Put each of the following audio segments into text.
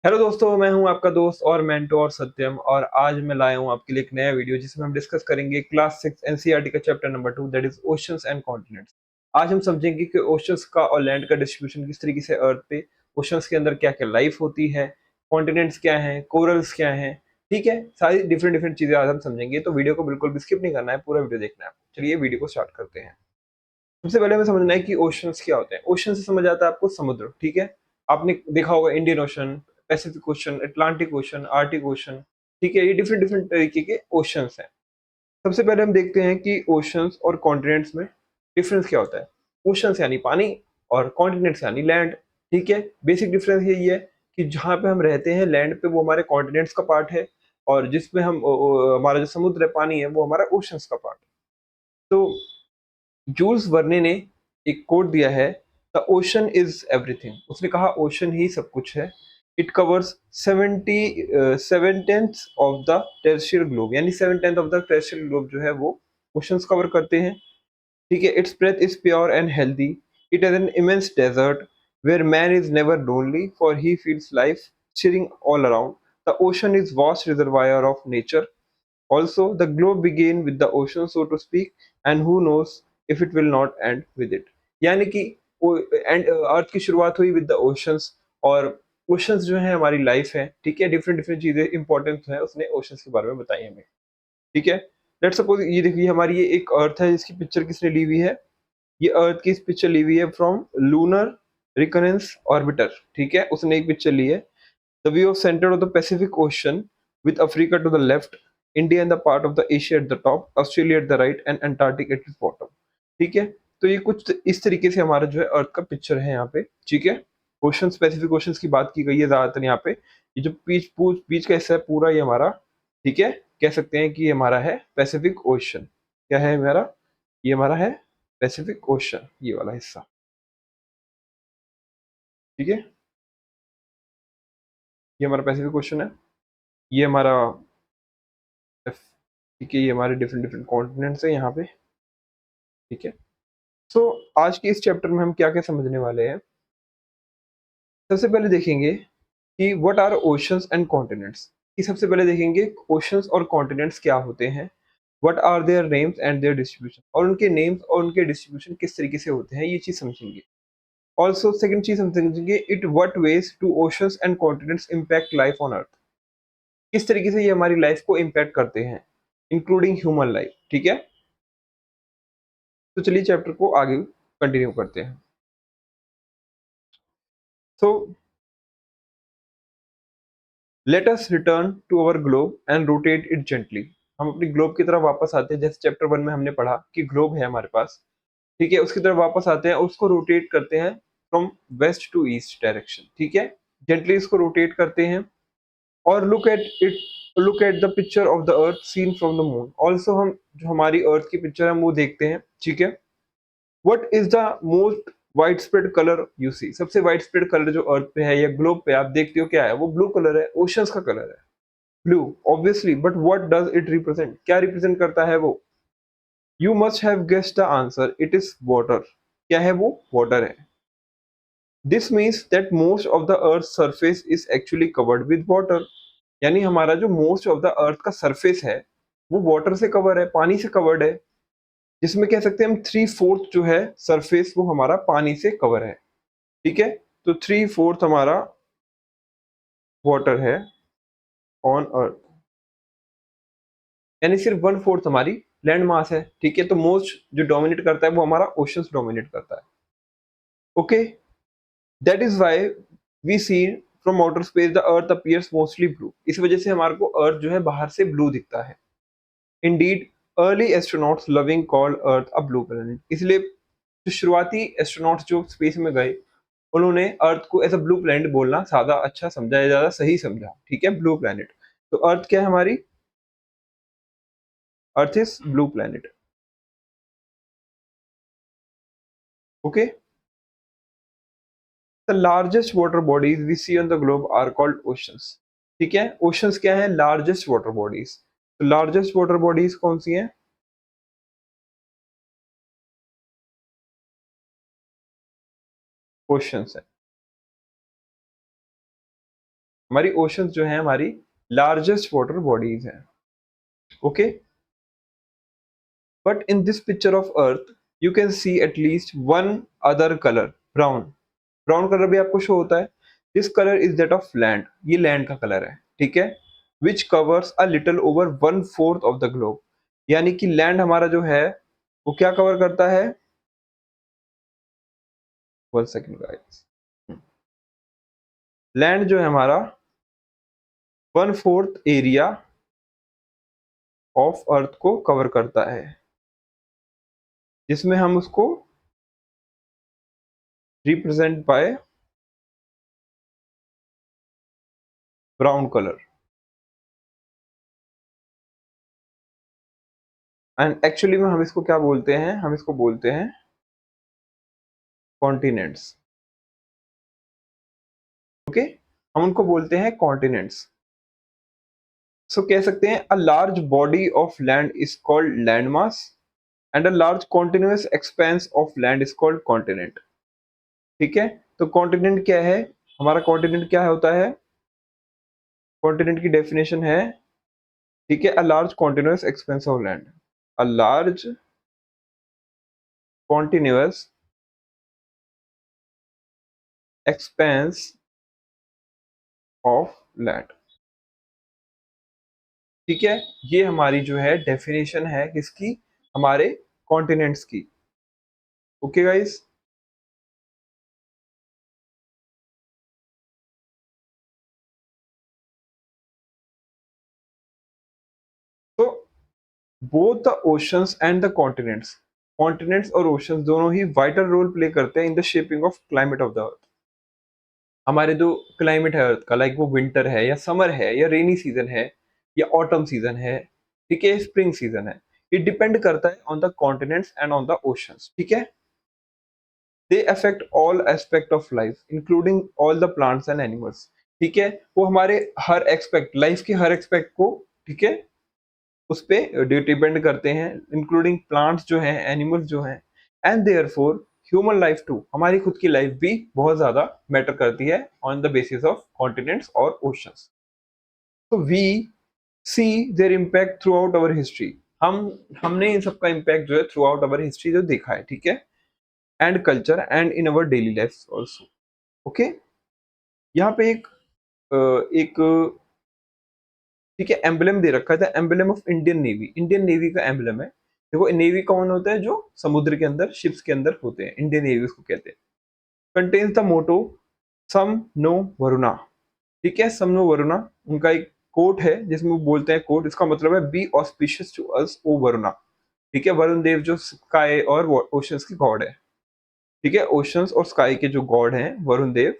Hello दोस्तों, मैं हूं आपका दोस्त और मेंटोर सत्यम। और आज मैं लाया हूं आपके लिए एक नया वीडियो जिसमें हम डिस्कस करेंगे क्लास 6 एनसीईआरटी का chapter number 2, that is oceans and continents. आज हम समझेंगे कि ओशंस का और लैंड का डिस्ट्रीब्यूशन किस तरीके से अर्थ पे, ओशंस के अंदर क्या क्या लाइफ होती है, कॉन्टिनेंट्स क्या है, कोरल्स क्या है। ठीक है, सारी डिफरेंट डिफरेंट चीजें आज हम समझेंगे, तो वीडियो को बिल्कुल भी स्किप नहीं करना है, पूरा वीडियो देखना है। चलिए वीडियो को स्टार्ट करते हैं। सबसे पहले हमें समझना है कि ओशंस क्या होते हैं। ओशन से समझ आता है आपको समुद्र, ठीक है। आपने देखा होगा Indian ocean, Pacific ocean, Atlantic ocean, Arctic ocean. ठीक है, ये डिफरेंट डिफरेंट तरीके के ओशंस हैं। सबसे पहले हम देखते हैं कि ओशंस और कॉन्टिनेंट्स में डिफरेंस क्या होता है। ओशंस यानी पानी और कॉन्टिनेंट्स यानी लैंड। ठीक है, बेसिक डिफरेंस यही है कि जहाँ पे हम रहते हैं लैंड पे, वो हमारे कॉन्टिनेंट्स का पार्ट है, और जिसमें हमारा जो समुद्र है, पानी है, वो हमारा ओशंस का पार्ट है। तो जूल्स वर्ने ने एक कोट दिया है, द ओशन इज एवरीथिंग। उसने कहा ओशन ही सब कुछ है। It covers 7/10 of the terrestrial globe, यानी 7/10 ऑफ द टेरेस्ट्रियल ग्लोब जो है वो ओशंस कवर करते हैं। ठीक है, its breath is pure and healthy. It has an immense desert where man is never lonely for he feels life cheering all around. The ocean is vast reservoir of nature. Also, the globe began with the ocean, so to speak, and who knows if it will not end with it. यानी कि and earth की शुरुआत हुई with the oceans, और oceans जो है हमारी life है। ठीक है, डिफरेंट डिफरेंट चीजें इंपॉर्टेंट है उसने ओशंस के बारे में बताई हमें। ठीक है, लेट्स सपोज ये देखिए हमारी ये एक अर्थ है जिसकी पिक्चर किसने ली हुई है। ये अर्थ की पिक्चर ली हुई है फ्रॉम लूनर रिकनेंस ऑर्बिटर। ठीक है, उसने एक पिक्चर ली है। The view of center of the Pacific Ocean with Africa to the left, India and the part of the Asia at the top, Australia at the right and Antarctic at its bottom. ठीक है, तो ये कुछ इस तरीके से हमारा जो है अर्थ का पिक्चर है यहाँ पे। ठीक है, ओशन, स्पेसिफिक ओशंस की बात की गई है ज्यादातर यहाँ पे। ये जो बीच का हिस्सा है पूरा ये हमारा, ठीक है, कह सकते हैं कि ये हमारा है पैसिफिक ओशन। क्या है हमारा? ये हमारा है पैसिफिक ओशन, ये वाला हिस्सा। ठीक है, ये हमारा पैसिफिक ओशन है। ये हमारा, ठीक है, ये हमारे डिफरेंट डिफरेंट कॉन्टिनेंट्स है यहाँ पे। ठीक है, सो आज के इस चैप्टर में हम क्या क्या समझने वाले हैं। सबसे पहले देखेंगे कि what are oceans and continents. कि सबसे पहले देखेंगे ओशंस और कॉन्टिनेंट्स क्या होते हैं, what are their names and their distribution, और उनके नेम्स और उनके डिस्ट्रीब्यूशन किस तरीके से होते हैं, ये चीज समझेंगे। ऑल्सो सेकंड चीज हम समझेंगे, it what ways to oceans and continents impact life on earth. किस तरीके से ये हमारी लाइफ को इम्पैक्ट करते हैं, इंक्लूडिंग ह्यूमन लाइफ। ठीक है, तो चलिए चैप्टर को आगे कंटिन्यू करते हैं। So let us return to our globe and rotate it gently. हम अपनी ग्लोब की तरफ वापस आते हैं, जैसे चैप्टर 1 में हमने पढ़ा कि ग्लोब है हमारे पास। ठीक है, उसकी तरफ वापस आते हैं और उसको रोटेट करते हैं from west to east direction. ठीक है, जेंटली इसको रोटेट करते हैं और look at the picture of the earth seen from the moon. Also हम जो हमारी अर्थ की पिक्चर है वो देखते हैं। ठीक है, what is the most widespread colour you see. सबसे वाइड स्प्रेड कलर जो अर्थ पे है या ग्लोब पे आप देखते हो क्या है, वो ब्लू कलर है, ओशंस का कलर है blue, obviously. But what does it represent, क्या रिप्रेजेंट करता है वो? You must have guessed the answer, it is water. क्या है वो? वाटर है। This means that most of the earth surface is actually covered with water. यानी हमारा जो मोस्ट ऑफ द अर्थ का सरफेस है वो वाटर से कवर है, पानी से कवर्ड है। जिसमें कह सकते हैं हम 3/4 जो है सरफेस वो हमारा पानी से कवर है। ठीक है, तो 3/4 हमारा वाटर है ऑन अर्थ, यानी सिर्फ 1/4 हमारी लैंड मास है। ठीक है, तो मोस्ट जो डोमिनेट करता है वो हमारा ओशंस डोमिनेट करता है। Okay, that is why we see from outer space the earth appears mostly blue. इस वजह से हमारे को अर्थ जो है बाहर से ब्लू दिखता है। Indeed early astronauts loving called earth a blue planet. इसलिए जो शुरुआती एस्ट्रोनॉट्स जो स्पेस में गए उन्होंने अर्थ को एज अ ब्लू प्लैनेट बोलना ज्यादा अच्छा समझा या ज्यादा सही समझा। ठीक है, ब्लू प्लैनेट। तो अर्थ क्या है हमारी? Earth is blue planet. Okay, the largest water bodies we see on the globe are called oceans. ठीक है, ओशंस क्या है? Largest water bodies. तो लार्जेस्ट वाटर बॉडीज कौन सी हैं? ओशंस है। हमारी ओशंस जो है हमारी लार्जेस्ट वाटर बॉडीज हैं, okay. But in this picture of earth you can see at least one other colour, brown. Brown colour भी आपको शो होता है। This colour is that of land, ये लैंड का कलर है, ठीक है। Which covers a little over one fourth of the globe, यानी कि लैंड हमारा जो है वो क्या कवर करता है, वन सेकेंड गाइस, लैंड जो है हमारा one fourth area of earth को कवर करता है, जिसमें हम उसको represent by brown colour. And actually में हम इसको क्या बोलते हैं, हम इसको बोलते हैं कॉन्टिनेंट्स, ओके। हम उनको बोलते हैं कॉन्टिनेंट्स। सो कह सकते हैं a large body of land is called land mass and a large continuous expense of land is called continent, ठीक है। तो कॉन्टिनेंट क्या है, हमारा कॉन्टिनेंट क्या होता है, कॉन्टिनेंट की डेफिनेशन है, ठीक है, a large continuous expense of land, a large continuous expense of land, ठीक है। ये हमारी जो है डेफिनेशन है किसकी, हमारे कॉन्टिनेंट्स की, ओके गाइस। तो both the oceans and the continents, continents और ओशंस दोनों ही वाइटल रोल प्ले करते हैं in the shaping of climate of the अर्थ। हमारे जो क्लाइमेट है अर्थ का, लाइक वो विंटर है या समर है या रेनी सीजन है या ऑटम सीजन है, ठीक है, स्प्रिंग सीजन है, इट डिपेंड करता है on the continents and on the oceans, ठीक है। They affect all aspect of life including all the plants and animals, ठीक है। वो हमारे हर एक्सपेक्ट, लाइफ के हर एक्सपेक्ट को, ठीक है, उस पे डिपेंड करते हैं, इंक्लूडिंग प्लांट्स जो हैं, एनिमल्स जो हैं, and therefore human life too, हमारी खुद की लाइफ भी बहुत ज्यादा मैटर करती है on the basis of continents और ओशंस। तो we see their impact throughout our history, हम हमने इन सबका इम्पैक्ट जो है थ्रू आउट अवर हिस्ट्री जो देखा है, ठीक है, and culture and in our daily life also, okay. यहाँ पे एक ठीक है एम्बलम दे रखा था, emblem of Indian navy, Indian navy का एम्बलम है। देखो नेवी कौन होता है, जो समुद्र के अंदर शिप्स के अंदर होते हैं, इंडियन नेवी उसको कहते हैं। कंटेन्स द मोटो सम नो वरुणा, ठीक है, सम नो वरुणा उनका एक कोट है जिसमें वो बोलते हैं, कोट इसका मतलब है बी ऑस्पिशियस टू अस ओ वरुणा, ठीक है। वरुण देव जो स्काई और ओशंस की गॉड है, ठीक है, ओशंस और स्काई के जो गॉड हैं वरुण देव,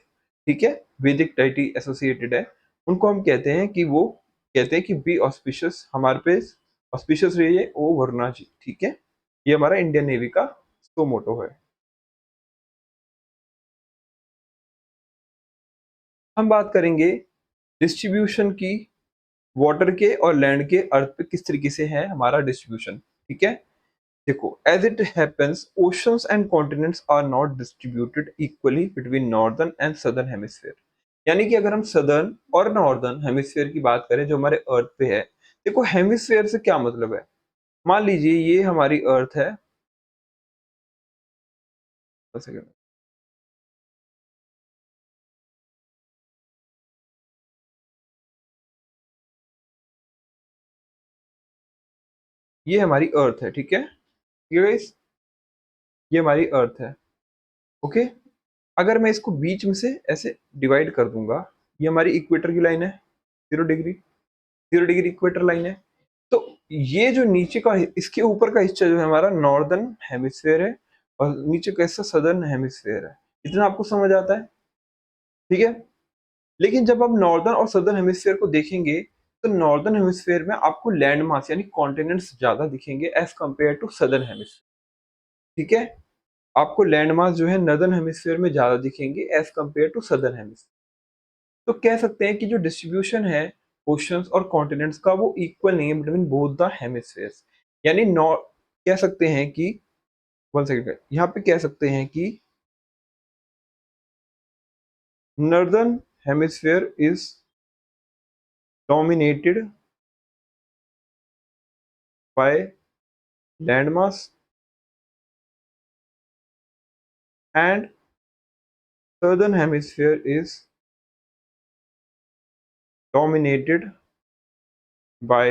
ठीक है, वैदिक डाइटी एसोसिएटेड है, उनको हम कहते हैं कि वो कहते हैं कि बी ऑस्पिशियस, हमारे पे ऑस्पिशियस रहिए ओ वरुणा जी, ठीक है। ये हमारा इंडियन नेवी का तो मोटो है। हम बात करेंगे डिस्ट्रीब्यूशन की, वाटर के और लैंड के अर्थ पे किस तरीके से है हमारा डिस्ट्रीब्यूशन, ठीक है। देखो as it happens oceans and continents are not distributed equally between northern and southern hemisphere, यानी कि अगर हम सदर्न और नॉर्दर्न हेमिस्फीयर की बात करें जो हमारे अर्थ पे है, देखो हेमिस्फीयर से क्या मतलब है, मान लीजिए ये हमारी अर्थ है, एक सेकंड, ये हमारी अर्थ है, ठीक है, ये guys, ये हमारी अर्थ है, ओके। अगर मैं इसको बीच में से ऐसे डिवाइड कर दूंगा, ये हमारी इक्वेटर की लाइन है, 0 डिग्री, 0 डिग्री इक्वेटर लाइन है। तो ये जो नीचे का, इसके ऊपर का हिस्सा जो है हमारा नॉर्दर्न हेमिस्फेयर है और नीचे का हिस्सा सदर्न हेमिस्फेयर है, इतना आपको समझ आता है, ठीक है। लेकिन जब आप नॉर्दर्न और सदर्न हेमिस्फेयर को देखेंगे तो नॉर्दर्न हेमिस्फेयर में आपको लैंड मास यानी कॉन्टिनेंट्स ज्यादा दिखेंगे as compare to southern hemisphere, ठीक है। आपको लैंड मास जो है नॉर्दर्न हेमिस्फेयर में ज्यादा दिखेंगे as compare to southern hemisphere. तो कह सकते हैं कि जो डिस्ट्रीब्यूशन है ओशंस और कॉन्टिनेंट्स का वो इक्वल नहीं है बिटवीन बोथ द हेमिस्फेयर्स, यानी नॉर्थ, कह सकते हैं कि, वन सेकंड, यहाँ पे कह सकते हैं कि northern hemisphere is dominated by landmass and southern hemisphere is dominated by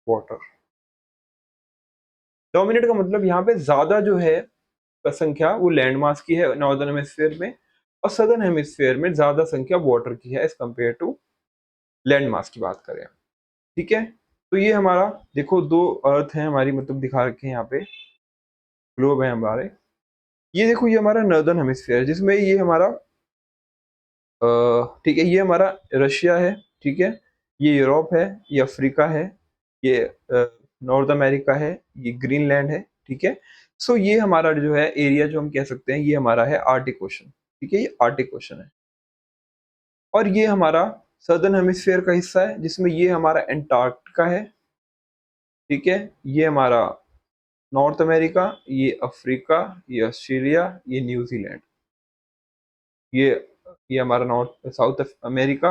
water। Dominate का मतलब यहाँ पे ज्यादा जो है संख्या वो लैंड मास की है नॉर्दर्न हेमिस्फीयर में, और सदर्न हेमिस्फीयर में ज्यादा संख्या वाटर की है as compare to land mass की बात करें। ठीक है, तो ये हमारा देखो दो अर्थ है हमारी, मतलब दिखा रखे हैं यहाँ पे, ग्लोब है हमारे। ये देखो ये हमारा नॉर्दर्न हेमिस्फीयर जिसमें ये हमारा ठीक है, ये हमारा रशिया है, ठीक है, ये यूरोप है, ये अफ्रीका है, ये नॉर्थ अमेरिका है, ये ग्रीनलैंड है। ठीक है, सो ये हमारा जो है एरिया जो हम कह सकते हैं ये हमारा है आर्टिक ओशन। ठीक है, ये आर्टिक ओशन है। और ये हमारा सदर्न हेमिस्फीयर का हिस्सा है जिसमें ये हमारा एंटार्क्टिका है। ठीक है, ये हमारा नॉर्थ अमेरिका, ये अफ्रीका, ये ऑस्ट्रेलिया, ये न्यूजीलैंड, ये ये हमारा नॉर्थ साउथ अमेरिका,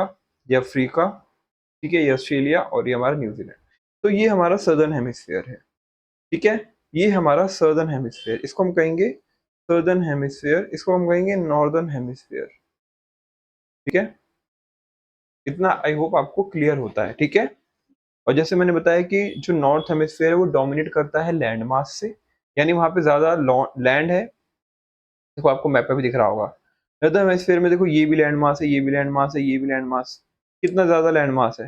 ये अफ्रीका, ठीक है, ये ऑस्ट्रेलिया और ये हमारा न्यूजीलैंड। तो ये हमारा सदर्न हेमिस्फीयर है। ठीक है, ये हमारा सदर्न हेमिस्फीयर, इसको हम कहेंगे सदर्न हेमिस्फीयर, इसको हम कहेंगे नॉर्दर्न हेमिस्फीयर। ठीक है, इतना आई होप आपको क्लियर होता है। ठीक है, और जैसे मैंने बताया कि जो नॉर्थ हेमिस्फीयर है वो डोमिनेट करता है लैंड मास से, यानी वहां पे ज्यादा लैंड है। देखो आपको मैप पे भी दिख रहा होगा, नॉर्दर्न हेमिस्फीयर में देखो ये भी लैंड मास है, ये भी लैंड मास है, ये भी लैंड मास, कितना ज्यादा लैंड मास है,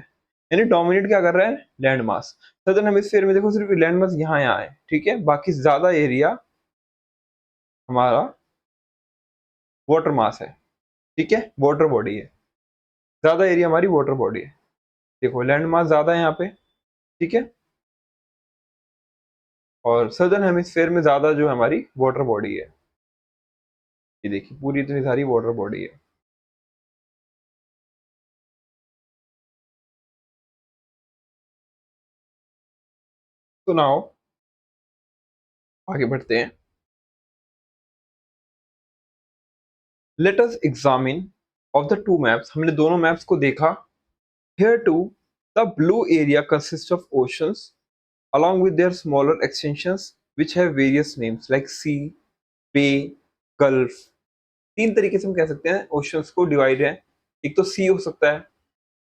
यानी डोमिनेट क्या कर रहा है, लैंड मास। सदर्न हेमिस्फीयर में देखो सिर्फ लैंड मास यहाँ यहाँ है। ठीक है, बाकी ज्यादा एरिया हमारा वाटर मास है। ठीक है, वाटर बॉडी है, ज्यादा एरिया हमारी वाटर बॉडी है। देखो लैंड मास ज्यादा है यहाँ पे। ठीक है, और सदर्न हेमिस्फीयर में ज्यादा जो हमारी वाटर बॉडी है, ये देखिए पूरी इतनी सारी वाटर बॉडी है। तो नाउ आगे बढ़ते हैं। Let us examine of the two maps, हमने दोनों मैप्स को देखा। Here too the blue area consist of oceans along with their smaller extensions which have various names like sea, bay, gulf। तीन तरीके से हम कह सकते हैं ओशंस को डिवाइड है, एक तो सी हो सकता है,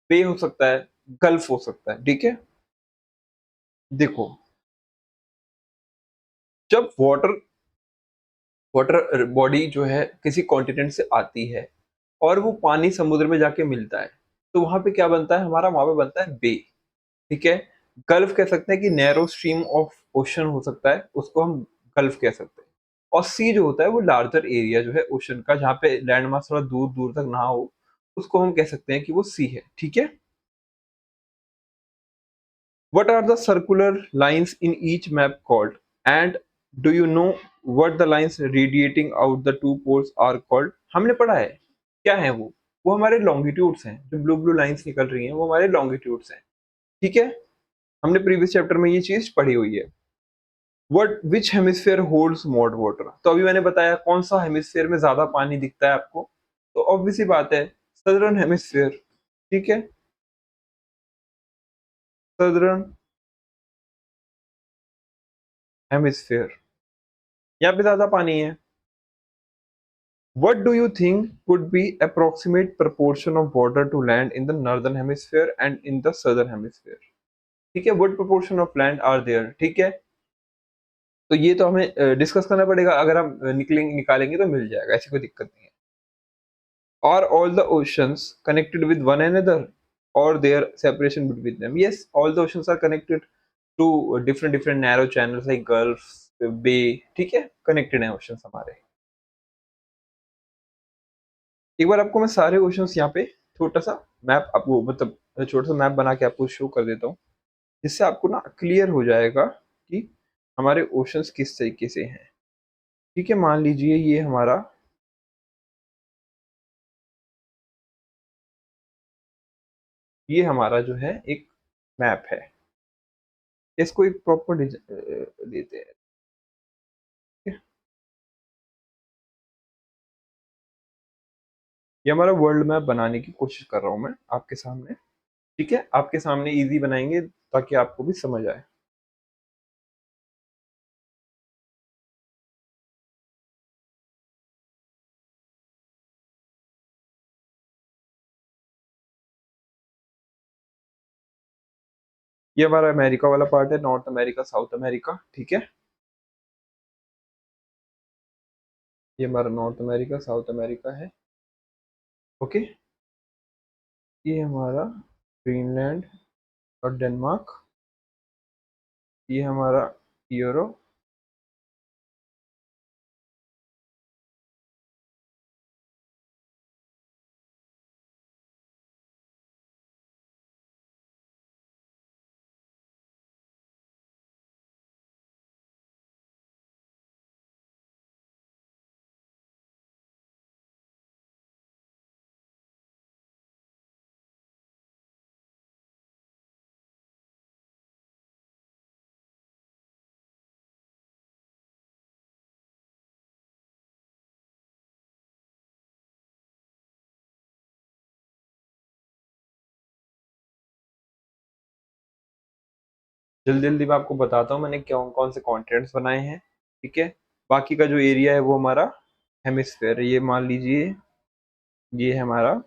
बे हो सकता है, गल्फ हो सकता है। ठीक है, देखो जब वाटर वाटर बॉडी जो है किसी कॉन्टिनेंट से आती है और वो पानी समुद्र में जाके मिलता है, तो वहां पे क्या बनता है हमारा, वहां पे बनता है बे। ठीक है, गल्फ कह सकते हैं कि नैरो स्ट्रीम ऑफ ओशन हो सकता है, उसको हम गल्फ कह सकते हैं। और सी जो होता है वो लार्जर एरिया जो है ओशन का, जहाँ पे लैंड मास थोड़ा दूर दूर तक ना हो, उसको हम कह सकते हैं कि वो सी है। ठीक है, what are the circular lines in each map called, and do you know what the lines radiating out the two poles are called? हमने पढ़ा है, क्या है वो हमारे लॉन्गिट्यूड्स हैं, जो ब्लू ब्लू लाइंस निकल रही हैं वो हमारे लॉन्गिट्यूड्स हैं। ठीक है, हमने प्रीवियस चैप्टर में ये चीज पढ़ी हुई है। What which hemisphere holds more water, तो अभी मैंने बताया कौन सा हेमिस्फेयर में ज्यादा पानी दिखता है आपको, तो ऑब्वियस सी बात है सदर्न हेमिस्फेयर। ठीक है, सदर्न हेमिस्फेयर, यहाँ पे ज्यादा पानी है। What do you think could be approximate proportion of water to land in the northern hemisphere and in the southern hemisphere? ठीक है, what proportion of land are there? ठीक है, तो ये तो हमें डिस्कस करना पड़ेगा, अगर हम निकलेंगे निकालेंगे तो मिल जाएगा, ऐसी कोई दिक्कत नहीं है। Are all the oceans connected with one another or there separation between them? Yes, all the oceans are connected to different narrow channels like gulf, bay। ठीक है, कनेक्टेड है ओशंस हमारे। एक बार आपको मैं सारे ओशंस यहाँ पे छोटा सा मैप आपको मतलब छोटा सा मैप बना के आपको शो कर देता हूँ, जिससे आपको ना क्लियर हो जाएगा कि हमारे ओशंस किस तरीके से हैं। ठीक है, मान लीजिए ये हमारा, ये हमारा जो है एक मैप है, इसको एक प्रॉपर देते हैं। ठीक है? ये हमारा वर्ल्ड मैप बनाने की कोशिश कर रहा हूँ मैं आपके सामने। ठीक है, आपके सामने इजी बनाएंगे ताकि आपको भी समझ आए। ये हमारा अमेरिका वाला पार्ट है, नॉर्थ अमेरिका, साउथ अमेरिका। ठीक है, ये हमारा नॉर्थ अमेरिका, साउथ अमेरिका है। ओके, ये हमारा ग्रीनलैंड और डेनमार्क। ये हमारा यूरोप। जल्दी जल्दी मैं आपको बताता हूँ मैंने कौन कौन से कॉन्टिनेंट्स बनाए हैं। ठीक है, बाकी का जो एरिया है वो हमारा हेमिस्फेयर है। ये मान लीजिए ये है हमारा,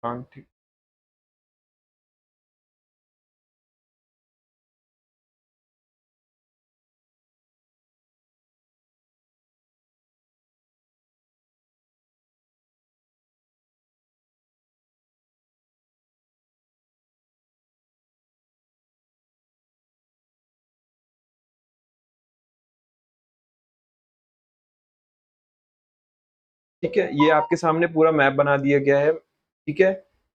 हाँ ठीक। ठीक है, ये आपके सामने पूरा मैप बना दिया गया है। ठीक है,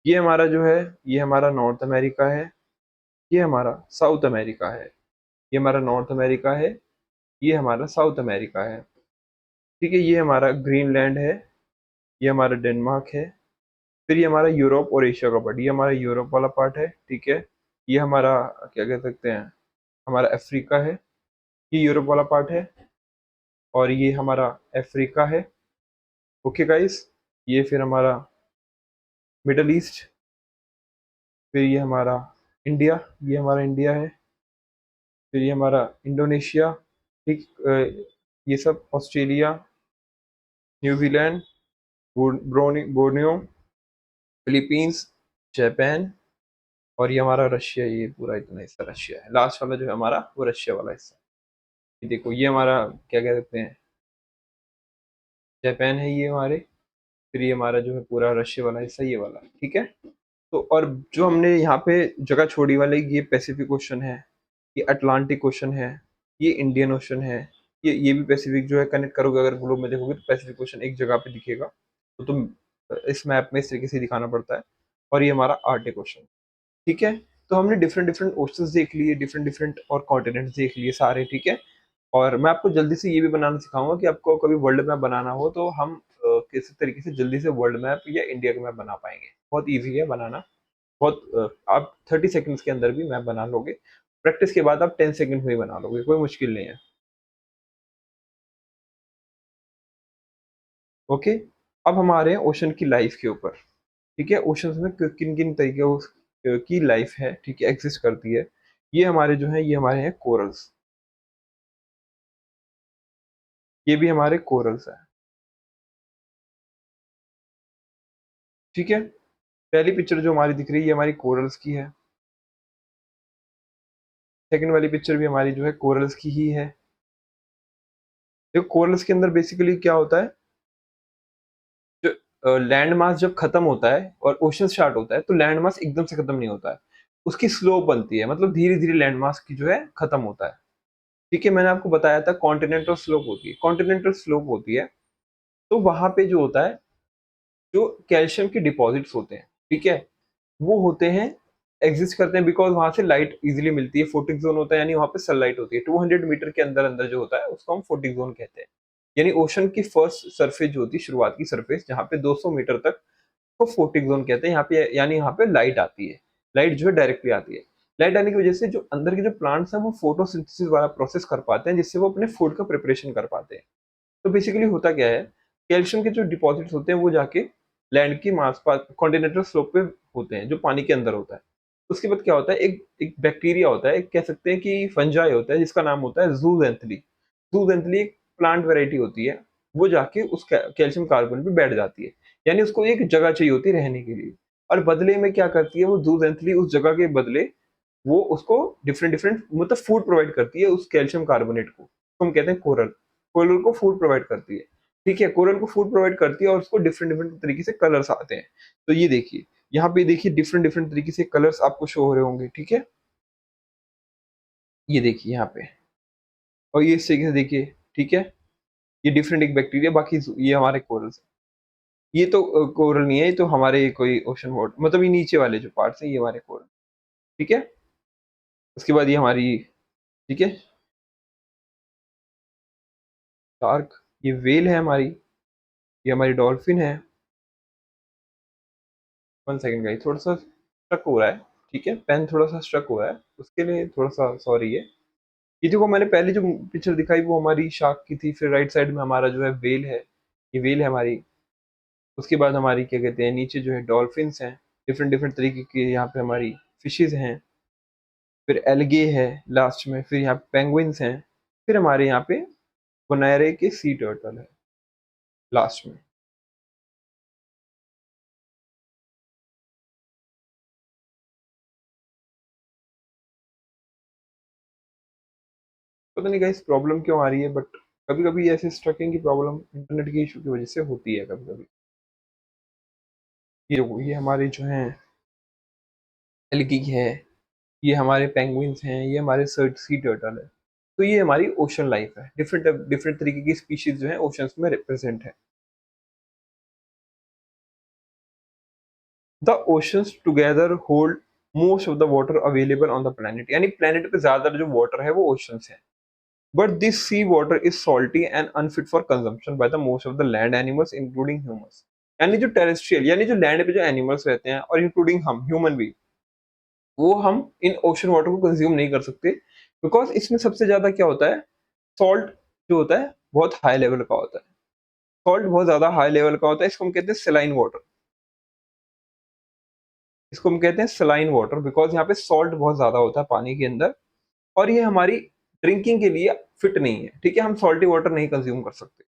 ये हमारा जो है, ये हमारा नॉर्थ अमेरिका है, ये हमारा साउथ अमेरिका है। ये हमारा नॉर्थ अमेरिका है, ये हमारा साउथ अमेरिका है। ठीक है, ये हमारा ग्रीनलैंड है, ये हमारा डेनमार्क है। फिर ये हमारा यूरोप और एशिया का पार्ट, ये हमारा यूरोप वाला पार्ट है। ठीक है, ये हमारा क्या कह सकते हैं, हमारा अफ्रीका है। ये यूरोप वाला पार्ट है, और ये हमारा अफ्रीका है। ओके गाइस, ये फिर हमारा मिडल ईस्ट। फिर ये हमारा इंडिया, ये हमारा इंडिया है। फिर ये हमारा इंडोनेशिया। ठीक, ये सब Australia, New Zealand, Borneo, Philippines, Japan, और ये हमारा रशिया। ये पूरा इतना हिस्सा रशिया है। लास्ट वाला जो है हमारा वो रशिया वाला हिस्सा। ये देखो, ये हमारा क्या कह सकते हैं, जापान है ये हमारे। फिर ये हमारा जो है पूरा रशिया वाला हिस्सा, ये वाला। ठीक है, तो और जो हमने यहाँ पे जगह छोड़ी वाले, ये पैसिफिक ओशन है, ये अटलांटिक ओशन है, ये इंडियन ओशन है। ये भी पैसिफिक जो है, कनेक्ट करोगे अगर ग्लोब में देखोगे तो पैसिफिक ओशन एक जगह पे दिखेगा। तो तुम इस मैप में इस तरीके से दिखाना पड़ता है। और ये हमारा आर्टिक ओशन। ठीक है, तो हमने डिफरेंट डिफरेंट ओशंस देख लिए, डिफरेंट डिफरेंट और कॉन्टिनेंट्स देख लिए सारे। ठीक है, और मैं आपको जल्दी से ये भी बनाना सिखाऊंगा कि आपको कभी वर्ल्ड मैप बनाना हो तो हम किस तरीके से जल्दी से वर्ल्ड मैप या इंडिया का मैप बना पाएंगे। बहुत ईजी है बनाना। बहुत आप 30 सेकंड्स के अंदर भी मैप बना लोगे। प्रैक्टिस के बाद आप 10 सेकंड में ही बना लोगे, कोई मुश्किल नहीं है। ओके, अब हमारे ओशन की लाइफ के ऊपर। ठीक है, ओशन में किन किन तरीके की लाइफ है, ठीक है, एग्जिस्ट करती है। ये हमारे जो है, ये हमारे हैं कोरल्स। ये भी हमारे कोरल्स है। ठीक है, पहली पिक्चर जो हमारी दिख रही है ये हमारी कोरल्स की है। सेकंड वाली पिक्चर भी हमारी जो है कोरल्स की ही है। देखो, कोरल्स के अंदर बेसिकली क्या होता है, जो लैंड मास जब खत्म होता है और ओशन स्टार्ट होता है तो लैंड मास एकदम से खत्म नहीं होता है। उसकी स्लोप बनती है, मतलब धीरे धीरे लैंड मास की जो है खत्म होता है। ठीक है, मैंने आपको बताया था कॉन्टिनेंटल स्लोप होती है। कॉन्टिनेंटल स्लोप होती है तो वहां पे जो होता है, जो कैल्शियम के डिपॉजिट्स होते हैं, ठीक है, वो होते हैं, एग्जिस्ट करते हैं बिकॉज वहां से लाइट इजीली मिलती है। फोटिक जोन होता है, यानी वहां पे सनलाइट होती है। 200 मीटर के अंदर अंदर जो होता है उसको हम फोटिक जोन कहते हैं। यानी ओशन की फर्स्ट सरफेस जो होती है, शुरुआत की सरफेस जहाँ पे 200 मीटर तक, तो फोटिक जोन कहते हैं यहाँ पे। यानी यहाँ पे लाइट आती है। लाइट जो है डायरेक्टली आती है। लाइट आने की वजह से जो अंदर के जो प्लांट्स हैं वो फोटोसिंथेसिस वाला प्रोसेस कर पाते हैं, जिससे वो अपने फूड का प्रिपरेशन कर पाते हैं। तो बेसिकली होता क्या है, कैल्शियम के जो डिपॉजिट्स होते हैं वो जाके लैंड की मास कॉन्टिनेंटल स्लोप पे होते हैं, जो पानी के अंदर होता है। उसके बाद क्या होता है, एक एक बैक्टीरिया होता है, एक कह सकते हैं कि फंजाई होता है, जिसका नाम होता है जूजेंथली। जूजेंथली एक प्लांट वेराइटी होती है, वो जाके उस कैल्शियम कार्बन पे बैठ जाती है। यानी उसको एक जगह चाहिए होती है रहने के लिए, और बदले में क्या करती है वो जूजेंथली, उस जगह के बदले वो उसको डिफरेंट डिफरेंट मतलब फूड प्रोवाइड करती है उस कैल्शियम कार्बोनेट को। तो हम कहते हैं कोरल, कोरल को फूड प्रोवाइड करती है। ठीक है, कोरल को फूड प्रोवाइड करती है और उसको डिफरेंट डिफरेंट तरीके से कलर्स आते हैं। तो ये देखिए, यहाँ पे देखिए डिफरेंट डिफरेंट तरीके से कलर्स आपको शो हो रहे होंगे। ठीक है, ये देखिए यहाँ पे, और ये इस तरीके से देखिए। ठीक है, ये डिफरेंट एक बैक्टीरिया, बाकी ये हमारे कोरल्स। ये तो कोरल नहीं है, ये तो हमारे कोई ओशन वाटर, मतलब ये नीचे वाले जो पार्ट्स हैं ये हमारे कोरल। ठीक है, उसके बाद ये हमारी, ठीक है, शार्क, ये वेल है हमारी, ये हमारी डॉल्फिन है। 1 सेकंड गाइस, थोड़ा सा स्ट्रक हो रहा है। ठीक है, पेन थोड़ा सा स्ट्रक हो रहा है, उसके लिए थोड़ा सा सॉरी है। ये देखो, मैंने पहले जो पिक्चर दिखाई वो हमारी शार्क की थी, फिर राइट साइड में हमारा जो है वेल है, ये वेल है हमारी। उसके बाद हमारी क्या कहते हैं, नीचे जो है डॉल्फिन्स हैं, डिफरेंट डिफरेंट तरीके की यहाँ पे हमारी फिशेज हैं। फिर एल्गे है लास्ट में, फिर यहाँ पे पेंगुइन्स हैं, फिर हमारे यहाँ पे बोनायरे के सी टर्टल है लास्ट में। पता नहीं गाइस प्रॉब्लम क्यों आ रही है, बट कभी कभी ऐसे स्ट्रकिंग की प्रॉब्लम इंटरनेट के इशू की वजह से होती है कभी कभी। ये देखो, ये हमारे जो हैं एल्गी है, ये हमारे पेंगुइन्स हैं, ये हमारे सी टर्टल है। तो ये हमारी ओशन लाइफ है, डिफरेंट डिफरेंट तरीके की स्पीशीज जो है ओशंस में रिप्रेजेंट है। The oceans together hold most of the water available on the planet, यानी प्लेनेट पे ज्यादातर जो वाटर है वो ओशंस है। But this sea water is salty and unfit for consumption by the most of the land animals including humans. यानी जो terrestrial, यानी जो लैंड पे जो एनिमल्स रहते हैं और इंक्लूडिंग हम ह्यूमन भी, वो हम इन ओशन वाटर को कंज्यूम नहीं कर सकते, बिकॉज इसमें सबसे ज्यादा क्या होता है, सॉल्ट जो होता है बहुत हाई लेवल का होता है। सॉल्ट बहुत ज्यादा हाई लेवल का होता है, इसको हम कहते हैं सेलाइन वाटर। इसको हम कहते हैं सेलाइन वाटर, बिकॉज यहाँ पे सॉल्ट बहुत ज्यादा होता है पानी के अंदर, और ये हमारी ड्रिंकिंग के लिए फिट नहीं है। ठीक है, हम सॉल्टी वाटर नहीं कंज्यूम कर सकते।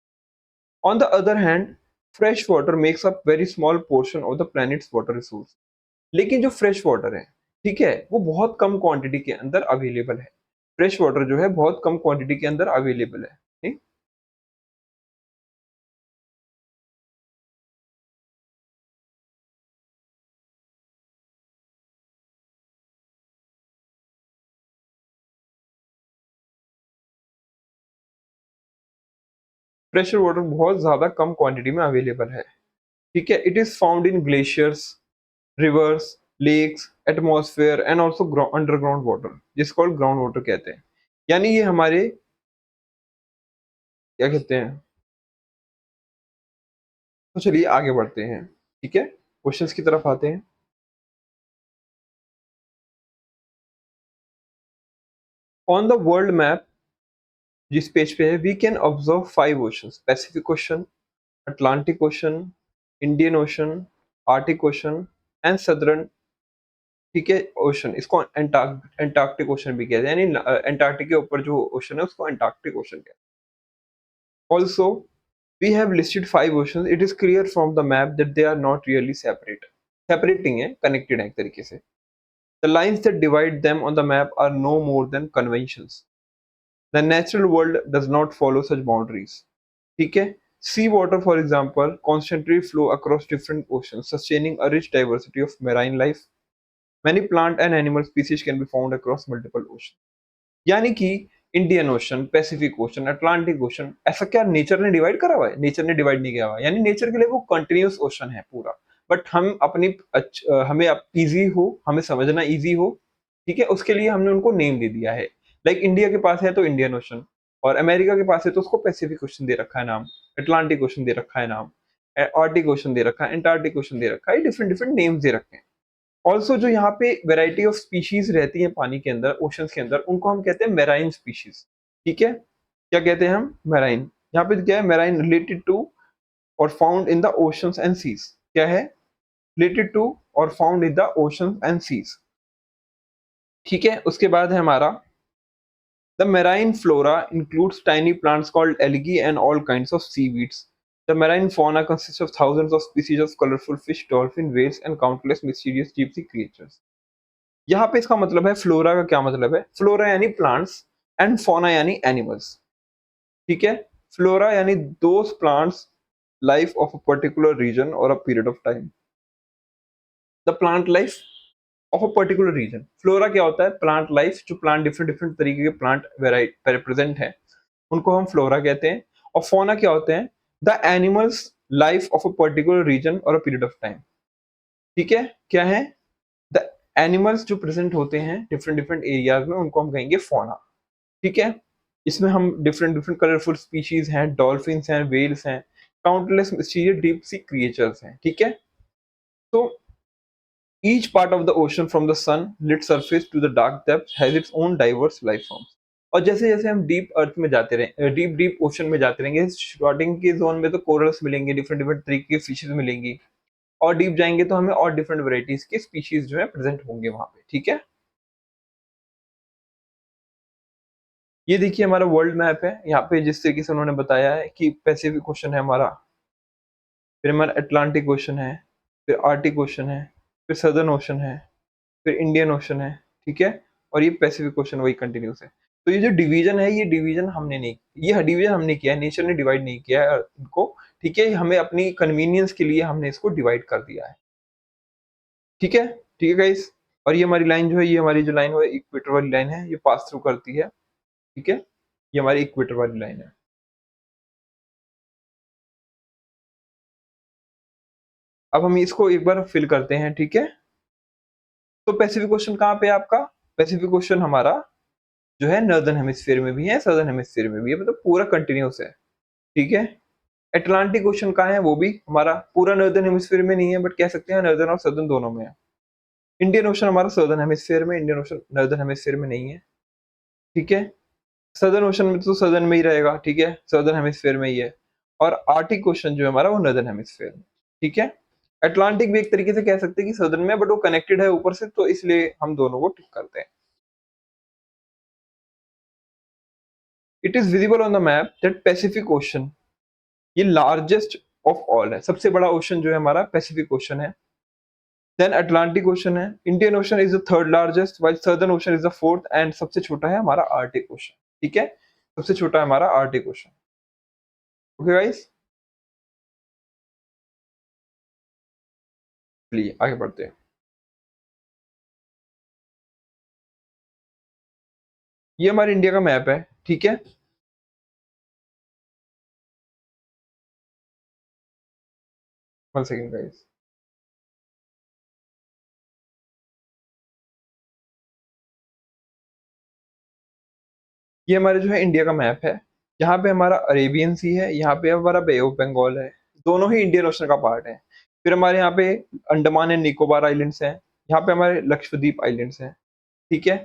On the other hand, fresh water makes up very small portion of the planets water resource. लेकिन जो फ्रेश वाटर है, ठीक है, वो बहुत कम क्वांटिटी के अंदर अवेलेबल है। फ्रेश वाटर जो है बहुत कम क्वांटिटी के अंदर अवेलेबल है। ठीक, प्रेशर वाटर बहुत ज्यादा कम क्वांटिटी में अवेलेबल है। ठीक है, it is found in glaciers, rivers, lakes, atmosphere and also underground water, जिसको ग्राउंड वाटर कहते हैं। यानी ये हमारे क्या कहते हैं। तो चलिए आगे बढ़ते हैं। ठीक है, क्वेश्चंस की तरफ आते हैं। ऑन द वर्ल्ड मैप जिस पेज पे है, we can observe 5 oceans: Pacific ocean, Atlantic ocean, Indian ocean, Arctic ocean and southern, ठीक है, ओशन। इसको एंटार्क्टिक ओशन भी कहते हैं, यानी एंटार्क्टिक के ऊपर जो ओशन है उसको एंटार्क्टिक ओशन कहते हैं। Also we have listed 5 oceans, it is clear from the map that they are not really separate. Separate नहीं है, कनेक्टेड है एक तरीके से। The lines that divide them on the map are no more than conventions. The natural world does not follow such boundaries. ठीक है, sea water for example constantly flow across different oceans, sustaining a rich diversity of marine life. Many plant and animal species can be found across multiple oceans. यानी कि Indian ocean, Pacific ocean, Atlantic ocean, ऐसा क्या nature ने divide करा हुआ है? Nature ने divide नहीं किया हुआ है। यानी नेचर के लिए वो कंटिन्यूस ओशन है पूरा। बट हम अपनी हमें इजी हो, हमें समझना इजी हो, ठीक है, उसके लिए हमने उनको नेम दे दिया है। लाइक इंडिया के पास है तो इंडियन ओशन, और अमेरिका के पास है तो उसको पैसिफिक ओशन दे रखा है नाम, अटलांटिक ओशन दे रखा है नाम, आर्टिक ओशन दे रखा है, एंटार्क्टिक ओशन दे रखा है, डिफरेंट डिफरेंट नेम्स दे रखे हैं। ऑल्सो जो यहाँ पे वेराइटी ऑफ स्पीशीज रहती है पानी के अंदर, ओशंस के अंदर, उनको हम कहते हैं मेराइन स्पीशीज। ठीक है, क्या कहते हैं हम? मेराइन। यहाँ पे क्या है? मेराइन रिलेटेड टू और found in the oceans and seas. क्या है? रिलेटेड टू और found in the oceans and seas. ठीक है, उसके बाद है हमारा the marine flora includes tiny plants called algae and all kinds of seaweeds. The marine fauna consists of thousands of species of colorful fish, dolphin, whales and countless mysterious deep sea creatures. यहाँ पे इसका मतलब है flora का क्या मतलब है? Flora यानी प्लांट्स एंड फौना यानी एनिमल्स। ठीक है, फ्लोरा यानी those plants life of a particular region और a period of time. The plant life of a particular region. Flora क्या होता है? प्लांट लाइफ, जो प्लांट डिफरेंट डिफरेंट तरीके के प्लांट वेराइटी प्रेजेंट है उनको हम फ्लोरा कहते हैं। और फौना क्या होते हैं? The animals life of a particular region और अ पीरियड ऑफ टाइम। ठीक है, क्या है? द एनिमल्स जो प्रेजेंट होते हैं डिफरेंट डिफरेंट एरियाज में उनको हम कहेंगे फौना। ठीक है, इसमें हम डिफरेंट डिफरेंट कलरफुल स्पीशीज हैं, डॉल्फिन्स हैं, वेल्स हैं, countless mysterious deep sea creatures हैं। ठीक है, तो each part of the ocean from the sun lit surface to the dark depth has its own diverse life forms. और जैसे जैसे हम डीप अर्थ में जाते रहें, डीप डीप ओशन में जाते रहेंगे, स्टार्टिंग के जोन में तो कोरल्स मिलेंगे, डिफरेंट डिफरेंट तरीके की फिशेज मिलेंगी, और डीप जाएंगे तो हमें और डिफरेंट वेराइटीज के स्पीशीज जो है प्रेजेंट होंगे वहां पे। ठीक है, ये देखिए हमारा वर्ल्ड मैप है। यहाँ पे जिस तरीके से उन्होंने बताया है कि पैसिफिक ओशन है हमारा, फिर हमारा अटलांटिक ओशन है, फिर आर्टिक ओशन है, फिर सदर्न ओशन है, फिर इंडियन ओशन है। ठीक है, और ये पैसिफिक ओशन वही कंटिन्यूस है। तो ये जो डिवीजन है, ये डिवीजन हमने नहीं, ये डिवीजन हमने किया है, नेचर ने डिवाइड नहीं किया है इनको। ठीक है, हमें अपनी कन्वीनियंस के लिए हमने इसको डिवाइड कर दिया है। ठीक है, ठीक है गाइस। और ये हमारी लाइन जो है, ये हमारी जो लाइन है इक्वेटर वाली लाइन है, ये पास थ्रू करती है। ठीक है, ये हमारी इक्वेटर वाली लाइन है। अब हम इसको एक बार फिल करते हैं। ठीक है, तो पैसिफिक ओशन कहाँ पे है आपका? पैसिफिक ओशन हमारा जो है नॉर्दर्न हेमिस्फीयर में भी है, सदर्न हेमिस्फीयर में भी है, मतलब पूरा कंटिन्यूस है। ठीक है, अटलांटिक ओशन कहाँ है? वो भी हमारा पूरा नॉर्दर्न हेमिस्फीयर में नहीं है, बट कह सकते हैं नॉर्दर्न और सदर्न दोनों में है। इंडियन ओशन हमारा सदर्न हेमिस्फीयर में, इंडियन ओशन नॉर्दर्न हेमिस्फीयर में नहीं है। ठीक है, सदर्न ओशन में तो सदर्न में ही रहेगा। ठीक है, सदर्न हेमिस्फीयर में ही है। और आर्टिक ओशन जो है हमारा वो नॉर्दर्न हेमिस्फीयर में। ठीक है, अटलांटिक भी एक तरीके से कह सकते हैं कि सदर्न में, बट वो कनेक्टेड है ऊपर से, तो इसलिए हम दोनों को टिक करते हैं। It is visible on the map that Pacific ocean, ये लार्जेस्ट ऑफ ऑल है, सबसे बड़ा ओशन जो है हमारा पैसिफिक ओशन है। देन अटलांटिक ओशन है, Indian ocean is the third largest, while southern ocean is the fourth, and सबसे छोटा है हमारा आर्टिक ओशन। ठीक है, सबसे छोटा है हमारा आर्टिक ओशन। ओके गाइस, चलिए आगे बढ़ते हैं। ये हमारे इंडिया का मैप है। ठीक है, वन सेकेंड गाइस। ये हमारा जो है इंडिया का मैप है। यहाँ पे हमारा अरेबियन सी है, यहाँ पे हमारा बे ऑफ बंगाल है, दोनों ही इंडियन ओशन का पार्ट है। फिर हमारे यहाँ पे अंडमान एंड निकोबार आइलैंड्स हैं, यहाँ पे हमारे लक्षद्वीप आइलैंड्स हैं। ठीक है,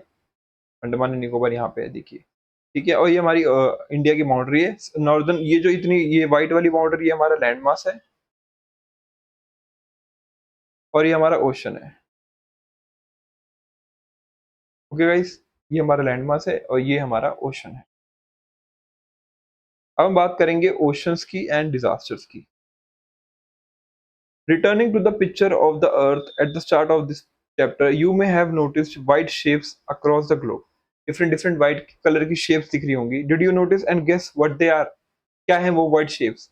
अंडमान एंड निकोबार यहाँ पे है, देखिए। ठीक है, और ये हमारी इंडिया की बाउंड्री है नॉर्दर्न, ये जो इतनी ये व्हाइट वाली बाउंड्री है हमारा लैंड मास है, और ये हमारा ओशन है। ओके गाइस, ये हमारा लैंड मास है और ये हमारा ओशन है। अब हम बात करेंगे ओशंस की एंड डिजास्टर्स की। Returning to the picture of the Earth at the start of this chapter, you may have noticed white shapes across the globe. Different white color की shapes दिख रही होंगी. Did you notice and guess what they are? क्या हैं वो white shapes?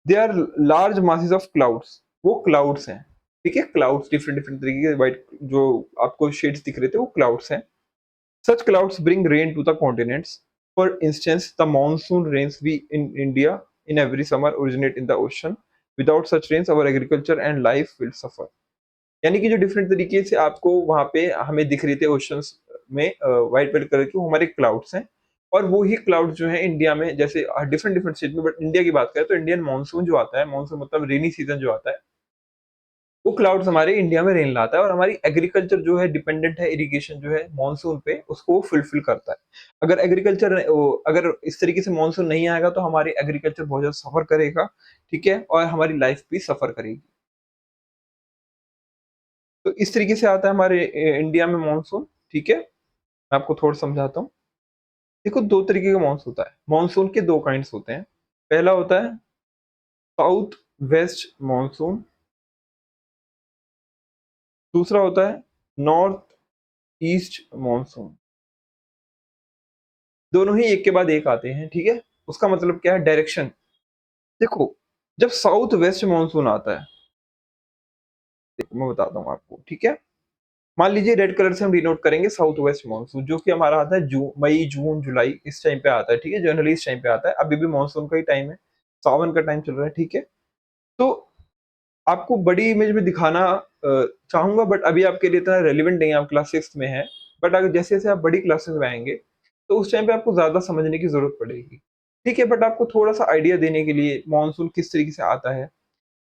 They are large masses of clouds. वो clouds हैं. ठीक है, clouds different तरीके के white जो आपको shades दिख रहे थे वो clouds हैं. Such clouds bring rain to the continents. For instance, the monsoon rains we in India in every summer originate in the ocean. Without such rains, our agriculture and life will suffer. यानी कि जो different तरीके से आपको वहां पे हमें दिख रहे थे ओशंस में व्हाइट व्हाइट कलर के, वो हमारे क्लाउड्स हैं। और वो ही क्लाउड जो है इंडिया में, जैसे डिफरेंट डिफरेंट स्टेट में, बट इंडिया की बात करें तो इंडियन मानसून जो आता है, मानसून मतलब रेनी सीजन जो आता है, वो क्लाउड्स हमारे इंडिया में रेन लाता है और हमारी एग्रीकल्चर जो है डिपेंडेंट है इरिगेशन जो है मॉनसून पे, उसको वो फुलफिल करता है। अगर एग्रीकल्चर अगर इस तरीके से मॉनसून नहीं आएगा तो हमारी एग्रीकल्चर बहुत ज़्यादा सफ़र करेगा, ठीक है? और हमारी लाइफ भी सफ़र करेगी। तो इस तरीके से आता है हमारे इंडिया में मॉनसून, ठीक है? मैं आपको थोड़ा समझाता हूँ। देखो 2 तरीके का मॉनसून होता है। मॉनसून के 2 काइंड्स होते हैं। पहला होता है साउथ वेस्ट मॉनसून, दूसरा होता है नॉर्थ ईस्ट मॉनसून। दोनों ही एक के बाद एक आते हैं, ठीक है? उसका मतलब क्या है डायरेक्शन। देखो, जब साउथ वेस्ट मॉनसून आता है, देखो मैं बताता हूँ आपको, ठीक है? मान लीजिए रेड कलर से हम डिनोट करेंगे साउथ वेस्ट मॉनसून जो कि हमारा आता है मई, जून, जुलाई इस टाइम पे आता है, ठीक है? जनरली इस टाइम पे आता है। अभी भी मॉनसून का ही टाइम है, सावन का टाइम चल रहा है, ठीक है? तो आपको बड़ी इमेज में दिखाना चाहूँगा बट अभी आपके लिए इतना रेलेवेंट नहीं है, आप क्लास 6th में हैं। बट अगर जैसे-जैसे आप बड़ी क्लासेस में आएँगे, तो उस टाइम पे आपको ज़्यादा समझने की ज़रूरत पड़ेगी। ठीक है, बट आपको थोड़ा-सा आइडिया देने के लिए मॉनसून किस तरीके से आता है।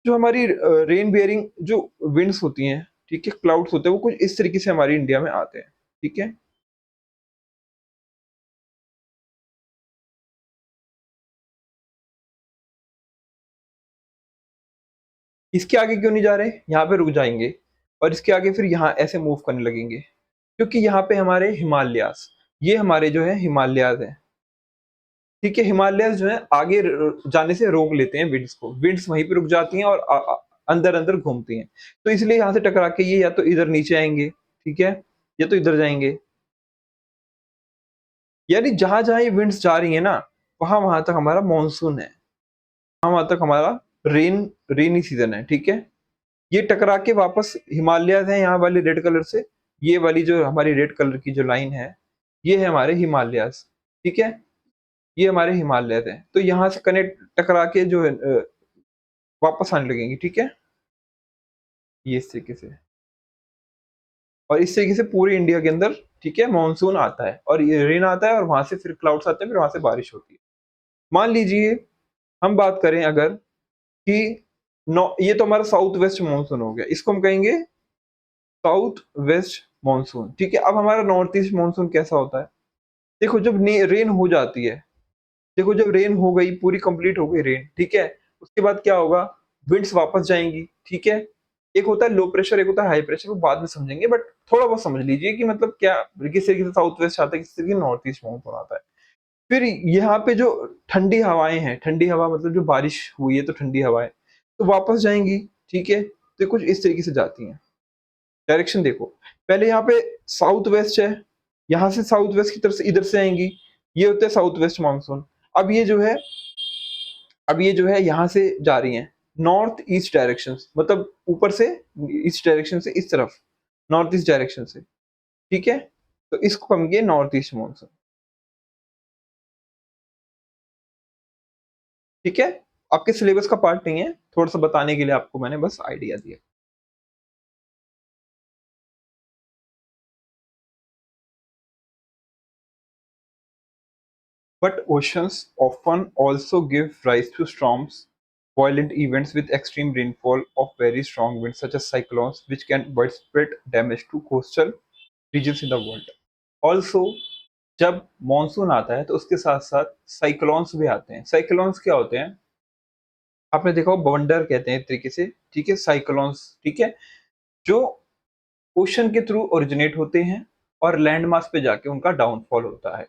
जो हमारी रेन बियरिंग जो विंड्स होती हैं, ठीक है, क्लाउड्स होते हैं, वो कुछ इस तरीके से हमारी इंडिया में आते हैं। ठीक है? इसके आगे क्यों नहीं जा रहे? यहाँ पे रुक जाएँगे और इसके आगे फिर यहाँ ऐसे मूव करने लगेंगे। क्योंकि यहाँ पे हमारे हिमालयाज़, ये हमारे जो है हिमालयाज़ हैं। ठीक है, हिमालयस जो है आगे जाने से रोक लेते हैं विंड्स को। विंड्स वहीं पे रुक जाती हैं और अंदर-अंदर घूमती हैं। तो इसलिए यहाँ से टकरा के ये या तो इधर नीचे आएँगे, ठीक है? या तो इधर जाएँगे। यानी जहाँ-जहाँ ये विंड्स जा रही हैं ना, वहाँ-वहाँ तक हमारा मॉनसून है। वहाँ-वहाँ तक हमारा रेनी सीज़न है, ठीक है? ये टकरा के वापस हिमालयस हैं यहाँ वाली रेड कलर से, ये वाली जो हमारी रेड कलर की जो लाइन है, ये है हमारे हिमालयाज़, ठीक है? ये हमारे हिमालयस हैं। तो यहाँ से कनेक्ट टकरा के जो है वापस आने लगेंगी, ठीक है? ये इस तरीके से और इस तरीके से पूरे इंडिया के अंदर, ठीक है, मानसून आता है और ये रेन आता है और वहाँ से फिर क्लाउड्स आते हैं, फिर वहाँ से बारिश होती है। मान लीजिए हम बात करें अगर कि नौ ये तो हमारा साउथ वेस्ट मानसून हो गया, इसको हम कहेंगे साउथ वेस्ट मानसून, ठीक है? अब हमारा नॉर्थ ईस्ट मानसून कैसा होता है? देखो जब ने रेन हो जाती है, देखो जब रेन हो गई, पूरी कंप्लीट हो गई रेन, ठीक है? उसके बाद क्या होगा? विंड्स वापस जाएँगी, ठीक है? एक होता है लो प्रेशर, एक होता है हाई प्रेशर, वो बाद में समझेंगे बट थोड़ा बहुत समझ लीजिए कि मतलब क्या किस तरीके से साउथ वेस्ट आता है, किस तरीके से नॉर्थ ईस्ट मानसून आता है। फिर यहाँ पे जो ठंडी हवाएँ हैं, ठंडी हवा मतलब जो बारिश हुई है तो ठंडी हवाएँ, तो वापस जाएँगी, ठीक है? तो कुछ इस तरीके से जाती हैं। डायरेक्शन देखो, पहले यहाँ पे साउथ वेस्ट है, यहाँ से साउथ वेस्ट की तरफ से इधर से आएँगी, ये होता है साउथ वेस्ट मानसून। अब ये जो है अब ये जो है यहाँ से जा रही हैं, नॉर्थ ईस्ट डायरेक्शन मतलब ऊपर से ईस्ट डायरेक्शन से इस तरफ, नॉर्थ ईस्ट डायरेक्शन से, ठीक है? तो इसको हम कहेंगे नॉर्थ ईस्ट मानसून, ठीक है? आपके सिलेबस का पार्ट नहीं है, थोड़ा-सा बताने के लिए आपको मैंने बस आइडिया दिया। But oceans often also give rise to storms, violent events with extreme rainfall of very strong winds such as cyclones which can widespread damage to coastal regions in the world. Also, जब monsoon आता है तो उसके साथ-साथ cyclones भी आते हैं। Cyclones क्या होते हैं? आपने देखा होगा बवंडर कहते हैं एक तरीके से, ठीक है? साइक्लोन्स, ठीक है? जो ओशन के थ्रू ओरिजिनेट होते हैं और लैंड मास पे जाके उनका डाउनफॉल होता है।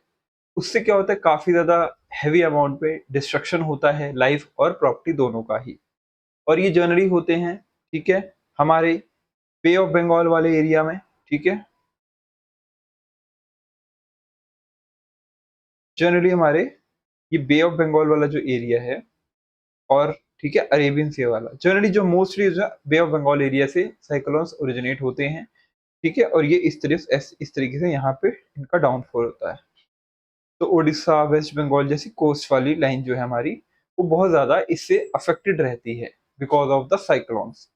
उससे क्या होता है काफ़ी ज़्यादा हेवी अमाउंट पे डिस्ट्रक्शन होता है लाइफ और प्रॉपर्टी दोनों का ही। और ये जनरली होते हैं, ठीक है? हमारे बे ऑफ बंगाल वाले एरिया में, ठीक है? जनरली हमारे ये बे ऑफ बंगाल वाला जो एरिया है और ठीक है अरेबियन सी वाला जनरली जो मोस्टली जो बे ऑफ बंगाल एरिया से साइक्लोन्स ओरिजिनेट होते हैं, ठीक है? और ये इस तरीके से यहाँ पे इनका डाउनफॉल होता है। तो ओडिशा, वेस्ट बंगाल जैसी कोस्ट वाली लाइन जो है हमारी, वो बहुत ज़्यादा इससे अफेक्टेड रहती है because of the cyclones.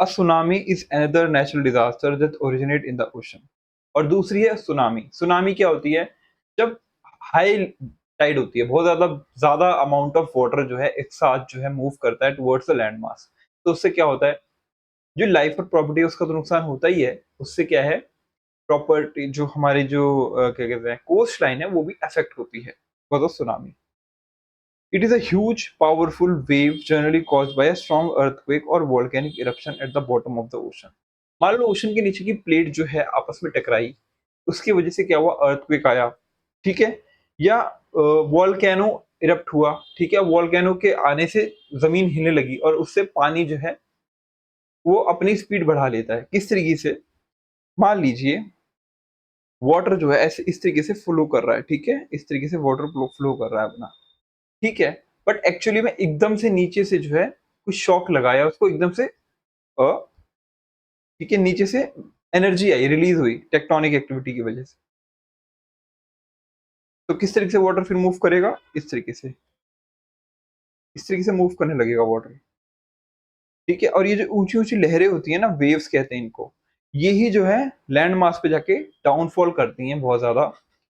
A tsunami is another natural disaster that originate in the ocean. और दूसरी है सुनामी। सुनामी क्या होती है? जब हाई टाइड होती है, बहुत ज्यादा ज्यादा अमाउंट ऑफ वाटर जो है एक साथ जो है मूव करता है टुवर्ड्स द लैंड मास। तो उससे क्या होता है, जो लाइफ और प्रॉपर्टी है उसका तो नुकसान होता ही है, उससे क्या है, प्रॉपर्टी जो हमारी जो क्या कहते हैं कोस्ट लाइन है वो भी अफेक्ट होती है because of tsunami. It is a huge powerful wave generally caused by a strong earthquake और volcanic eruption at the bottom of the ocean. मान लो ओशन के नीचे की प्लेट जो है आपस में टकराई, उसकी वजह से क्या हुआ, अर्थक्वेक आया, ठीक है, या वॉल्केनो इरप्ट हुआ, ठीक है, वॉल्केनो के आने से जमीन हिलने लगी और उससे पानी जो है वो अपनी स्पीड बढ़ा लेता है। किस तरीके से, मान लीजिए वाटर जो है ऐसे इस तरीके से फ्लो कर रहा है, ठीक है, इस तरीके से वाटर फ्लो कर रहा है अपना, ठीक है, बट एक्चुअली में एकदम से नीचे से जो है कुछ शॉक लगाया उसको एकदम से, ठीक है, नीचे से एनर्जी आई, रिलीज हुई टेक्टोनिक एक्टिविटी की वजह से। तो किस तरीके से वाटर फिर मूव करेगा, इस तरीके से मूव करने लगेगा वाटर, ठीक है। और ये जो ऊंची ऊंची लहरें होती है ना, वेव्स कहते हैं इनको, यही जो है लैंड मास पे जाके डाउनफॉल करती हैं बहुत ज्यादा,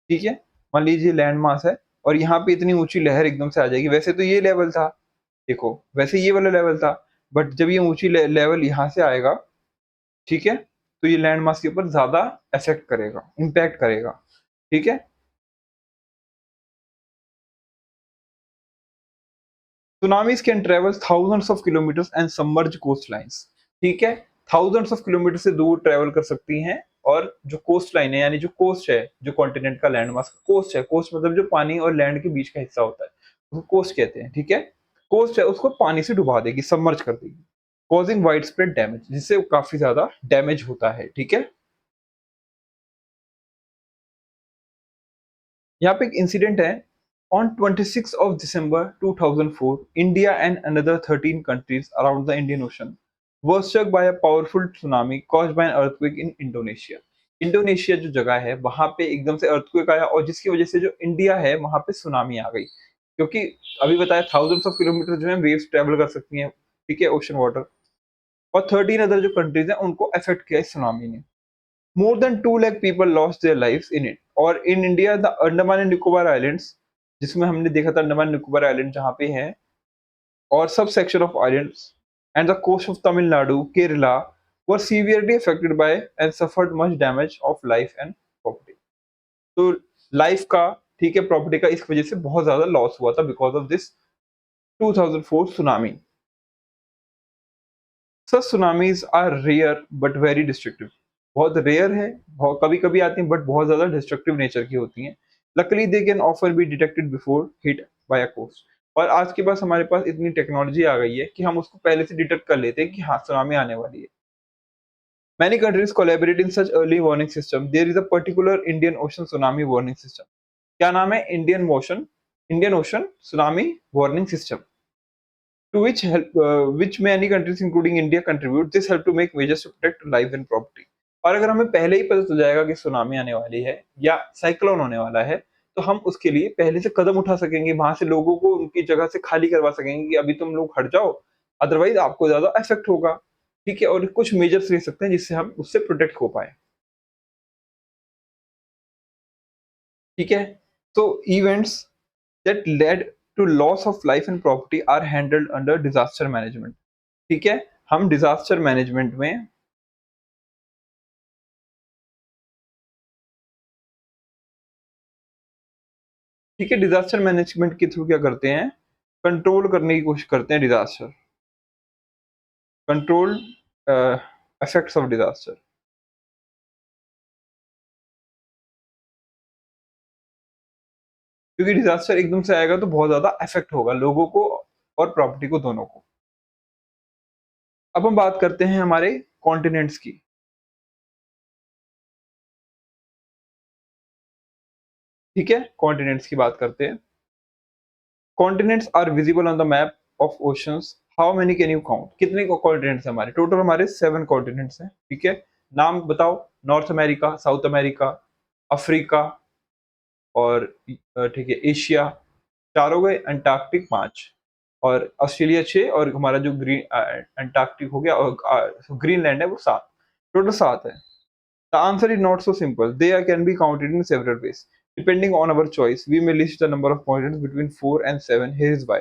ठीक है। मान लीजिए लैंड मास है और यहाँ पे इतनी ऊंची लहर एकदम से आ जाएगी, वैसे तो ये लेवल था, देखो वैसे ये वाला लेवल था, बट जब ये ऊंची लेवल यहाँ से आएगा, ठीक है, तो ये लैंड मास के ऊपर ज्यादा इफेक्ट करेगा, इम्पैक्ट करेगा, ठीक है। Tsunamis can travel thousands of kilometres and submerge coastlines, ठीक है, थाउजेंड्स ऑफ किलोमीटर से दूर ट्रेवल कर सकती हैं। और जो कोस्ट लाइन है, यानी जो कोस्ट है, जो कॉन्टिनेंट का लैंड मास कोस्ट है, कोस्ट मतलब जो पानी और लैंड के बीच का हिस्सा होता है उसको कोस्ट कहते हैं, ठीक है। कोस्ट है उसको पानी से डुबा देगी, सबमर्ज कर देगी, कॉजिंग वाइड स्प्रेड डैमेज, जिससे काफी ज्यादा डैमेज होता है, ठीक है। यहाँ पे एक इंसिडेंट है, on 26 of December 2004 India and another 13 countries around the Indian ocean was struck by a powerful tsunami caused by an earthquake in Indonesia। Indonesia जो जगह है वहां पे एकदम से अर्थक्वेक आया और जिसकी वजह से जो इंडिया है वहां पे सुनामी आ गई, क्योंकि अभी बताया थाउजेंड्स ऑफ किलोमीटर जो है वेव्स ट्रेवल कर सकती हैं, ठीक है, ओशन वाटर, और 13 अदर जो कंट्रीज हैं उनको अफेक्ट किया इस सुनामी ने। More than 2 lakh people lost their lives in it। और in India the Andaman and Nicobar islands, जिसमें हमने देखा था अंडमान निकोबार आइलैंड जहाँ पे है, और sub section of islands and the coast of Tamil Nadu Kerala were severely affected by and suffered much damage of life and property. तो लाइफ का, ठीक है, प्रॉपर्टी का इस वजह से बहुत ज्यादा लॉस हुआ था because of this 2004 tsunami. Such tsunamis are rare but very destructive, बहुत रेयर है, बहुत कभी कभी आती हैं बट बहुत ज्यादा डिस्ट्रक्टिव नेचर की होती हैं। लकली दे कैन ऑफर be detected before hit by a coast. और आज के पास हमारे पास इतनी टेक्नोलॉजी आ गई है कि हम उसको पहले से डिटेक्ट कर लेते हैं कि हाँ सुनामी आने वाली है। Many countries collaborate in such early warning system। There is a particular Indian Ocean tsunami warning system। क्या नाम है, Indian ocean tsunami warning system, to which many countries including India contribute। This help to make measures to protect lives and property। और अगर हमें पहले ही पता चल जाएगा कि सुनामी आने वाली है या साइक्लोन होने वाला है, तो हम उसके लिए पहले से कदम उठा सकेंगे, वहां से लोगों को उनकी जगह से खाली करवा सकेंगे कि अभी तुम लोग हट जाओ, अदरवाइज आपको ज्यादा इफेक्ट होगा, ठीक है, और कुछ मेजर्स ले सकते हैं जिससे हम उससे प्रोटेक्ट हो पाए, ठीक है। तो events that led to loss of life and property are handled under disaster management, ठीक है। हम डिजास्टर मैनेजमेंट में, ठीक है, डिजास्टर मैनेजमेंट के थ्रू क्या करते हैं, कंट्रोल करने की कोशिश करते हैं disaster, control effects of disaster. क्योंकि डिजास्टर एकदम से आएगा तो बहुत ज्यादा इफेक्ट होगा लोगों को और प्रॉपर्टी को, दोनों को। अब हम बात करते हैं हमारे कॉन्टिनेंट्स की, ठीक है, कॉन्टिनेंट्स की बात करते हैं। Continents are visible on the map of oceans. How many can you count, कितने कॉन्टिनेंट्स हैं हमारे, टोटल हमारे 7 कॉन्टिनेंट्स हैं, ठीक है। नाम बताओ, north America, south America, Africa, और ठीक है एशिया, 4 हो गए, अंटार्कटिक 5, और ऑस्ट्रेलिया 6, और हमारा जो ग्रीन अंटार्कटिक हो गया, और ग्रीनलैंड है वो 7, टोटल 7 है। The answer is not so simple, they can be counted in several ways. Depending on our choice, we may list the number of continents between 4 and 7. Here is why.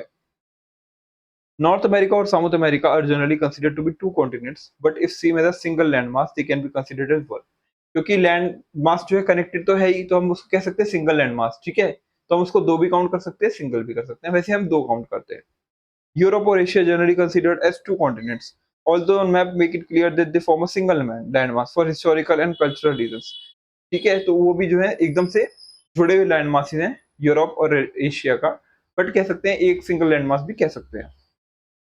North America or South America are generally considered to be two continents, but if seen as a single landmass, they can be considered as one. क्योंकि land mass जो है connected तो है ही, तो हम उसको कह सकते हैं सिंगल लैंड मास, ठीक है। तो हम उसको दो भी काउंट कर सकते हैं, सिंगल भी कर सकते हैं, वैसे हम दो काउंट करते हैं। यूरोप और Asia generally considered as two continents, although on map make it clear that they form a single land mass for historical and cultural reasons। ठीक है, तो वो भी जो है एकदम से जुड़े हुए लैंड मासेस हैं, यूरोप और एशिया का, बट कह सकते हैं एक सिंगल लैंड मास भी कह सकते हैं।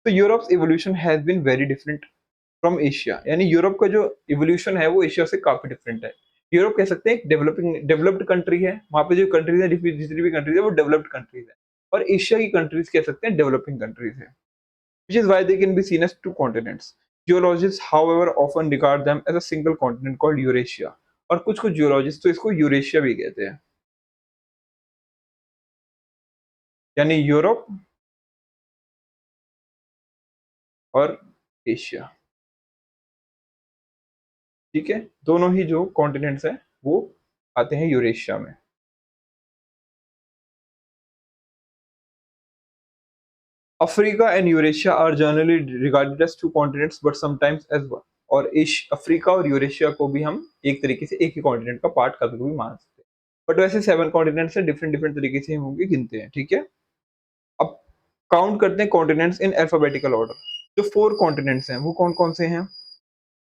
तो Europe evolution has been very different from Asia, यानी यूरोप का जो इवोल्यूशन है वो एशिया से काफी डिफरेंट है। यूरोप कह सकते हैं एक डेवलप्ड कंट्री है, वहां पे जो कंट्रीज है, जितनी भी कंट्रीज है वो डेवलप्ड कंट्रीज है, और एशिया की कंट्रीज कह सकते हैं डेवलपिंग कंट्रीज है, which is why they can be seen as two continents. Geologists, however, often regard them as a single continent called Eurasia, और कुछ कुछ जियोलॉजिस्ट तो इसको यूरेशिया भी कहते हैं, यानी यूरोप और एशिया। ठीक है, दोनों ही जो कॉन्टिनेंट्स हैं वो आते हैं यूरेशिया में। Africa and Eurasia are generally regarded as two continents but sometimes as one. और अफ्रीका और यूरेशिया को भी हम एक तरीके से एक ही कॉन्टिनेंट का पार्ट कभी भी मान सकते हैं, बट वैसे 7 कॉन्टिनेंट्स हैं, डिफरेंट डिफरेंट तरीके से हम उनके गिनते हैं, ठीक है। अब काउंट करते हैं कॉन्टिनेंट्स इन अल्फाबेटिकल ऑर्डर। जो 4 कॉन्टिनेंट्स हैं वो कौन कौन से हैं?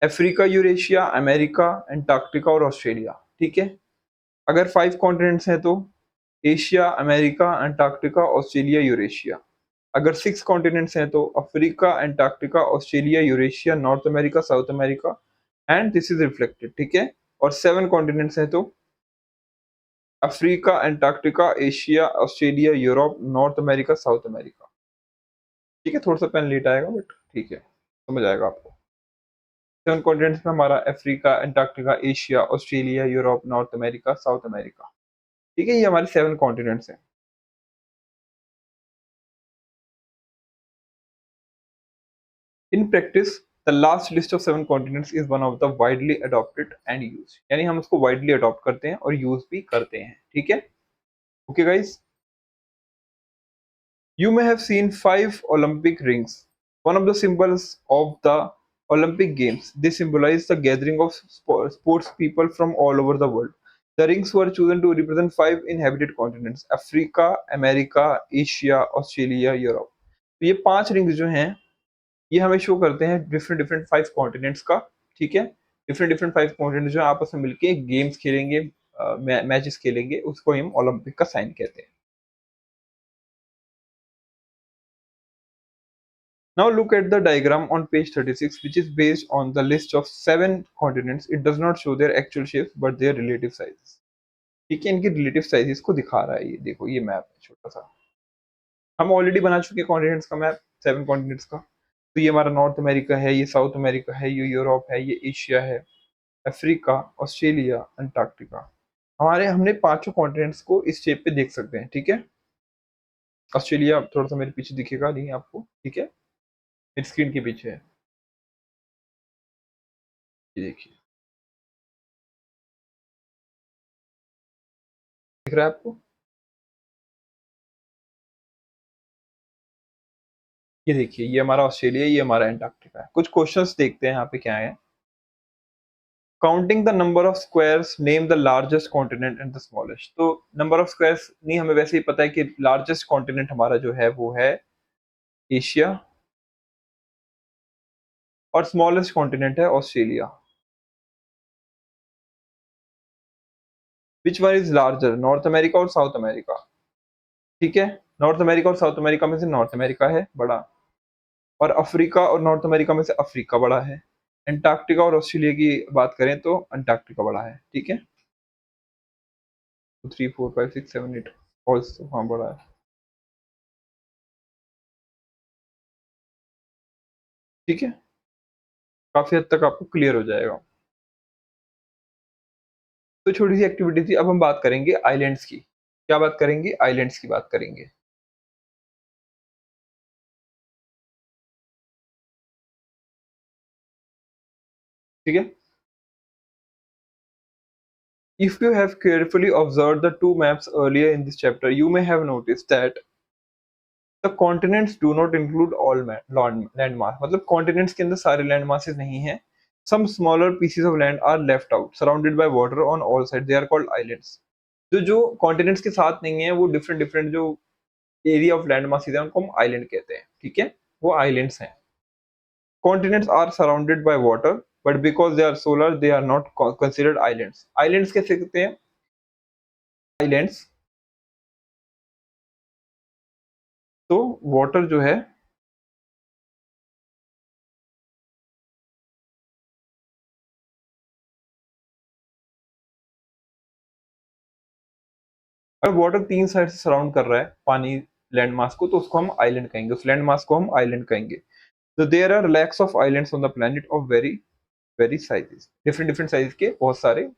अफ्रीका, यूरेशिया, अमेरिका, एंटार्क्टिका और ऑस्ट्रेलिया, ठीक है। अगर 5 कॉन्टिनेंट्स हैं तो Asia, America, Antarctica, Australia, Eurasia. अगर 6 कॉन्टिनेंट्स हैं तो Africa, Antarctica, Australia, Eurasia, north America, south America, and this is reflected, ठीक है। और 7 कॉन्टिनेंट्स हैं तो Africa, Antarctica, Asia, Australia, Europe, north America, south America. ठीक है, थोड़ा सा पेन लेट आएगा बट ठीक है, समझ आएगा आपको। 7 कॉन्टिनेंट्स में हमारा Africa, Antarctica, Asia, Australia, Europe, north America, south America. ठीक है, ये हमारे 7 कॉन्टिनेंट्स हैं। In practice the last list of 7 continents is one of the widely adopted and use, यानी हम उसको वाइडली अडॉप्ट करते हैं और यूज भी करते हैं, ठीक है। Okay guys, you may have seen 5 Olympic rings, one of the symbols of the Olympic Games. They symbolize the gathering of sports people from all over the world. The rings were chosen to represent 5 inhabited continents: Africa, America, Asia, Australia, Europe. तो ये 5 rings जो हैं ये हमें show करते हैं different different 5 continents का, ठीक है। डिफरेंट डिफरेंट 5 कॉन्टिनेंट जो आपस में मिलके गेम्स खेलेंगे, मैचेस खेलेंगे, उसको हम ओलंपिक का साइन कहते हैं। Now look at the diagram on page 36, which is based on the list of 7 continents. It does not show their actual shapes but their relative sizes. ठीक है, इनके रिलेटिव साइजेस को दिखा रहा है, ये देखो ये मैप है छोटा सा। हम ऑलरेडी बना चुके हैं कॉन्टिनेंट्स का मैप, 7 कॉन्टिनेंट्स का। तो ये हमारा नॉर्थ अमेरिका है, ये साउथ अमेरिका है, ये यूरोप है, ये एशिया है, अफ्रीका, ऑस्ट्रेलिया, अंटार्कटिका। हमारे हमने पांचों कॉन्टिनेंट्स को इस शेप पे देख सकते हैं, ठीक है। ऑस्ट्रेलिया थोड़ा सा मेरे पीछे दिखेगा नहीं आपको, ठीक है, मेरी स्क्रीन के पीछे है, ये देखिए, दिख रहा है आपको? ये देखिए, ये हमारा ऑस्ट्रेलिया, ये हमारा एंटार्क्टिका है। कुछ क्वेश्चंस देखते हैं यहाँ पे क्या है। Counting the number of squares, name the largest continent and the smallest. तो नंबर ऑफ स्क्वायर्स नहीं, हमें वैसे ही पता है कि लार्जेस्ट कॉन्टिनेंट हमारा जो है वो है एशिया, और स्मॉलेस्ट कॉन्टिनेंट है Australia. Which one is larger, north America और साउथ अमेरिका? ठीक है, नॉर्थ अमेरिका और साउथ अमेरिका में से नॉर्थ अमेरिका है बड़ा, और अफ्रीका और नॉर्थ अमेरिका में से अफ्रीका बड़ा है। एंटार्क्टिका और ऑस्ट्रेलिया की बात करें तो अंटार्क्टिका बड़ा है, ठीक है। 2 3 4 5 6 7 8 ऑल्सो, हाँ बड़ा है, ठीक है। काफी हद तक आपको क्लियर हो जाएगा। तो छोटी सी एक्टिविटी थी, अब हम बात करेंगे आइलैंड्स की। क्या बात करेंगे? आइलैंड्स की बात करेंगे, ठीक है। If you have carefully observed the two maps earlier in this chapter, you may have noticed that the continents do not include all landmass. मतलब continents के अंदर सारे land masses नहीं हैं. Some smaller pieces of land are left out, surrounded by water on all sides. They are called islands. तो जो continents के साथ नहीं है, वो different different जो area of land masses है, उनको हम island कहते हैं. ठीक है, वो islands हैं. Continents are surrounded by water, but because they are solar, they are not considered islands. Islands कैसे कहते हैं? Islands तो वाटर जो है अगर वाटर तीन साइड से सराउंड कर रहा है पानी लैंड मास को, तो उसको हम आइलैंड कहेंगे, उस लैंड मास को हम आइलैंड कहेंगे. तो there are lakhs of islands on the planet of very very sizes, different different size के बहुत सारे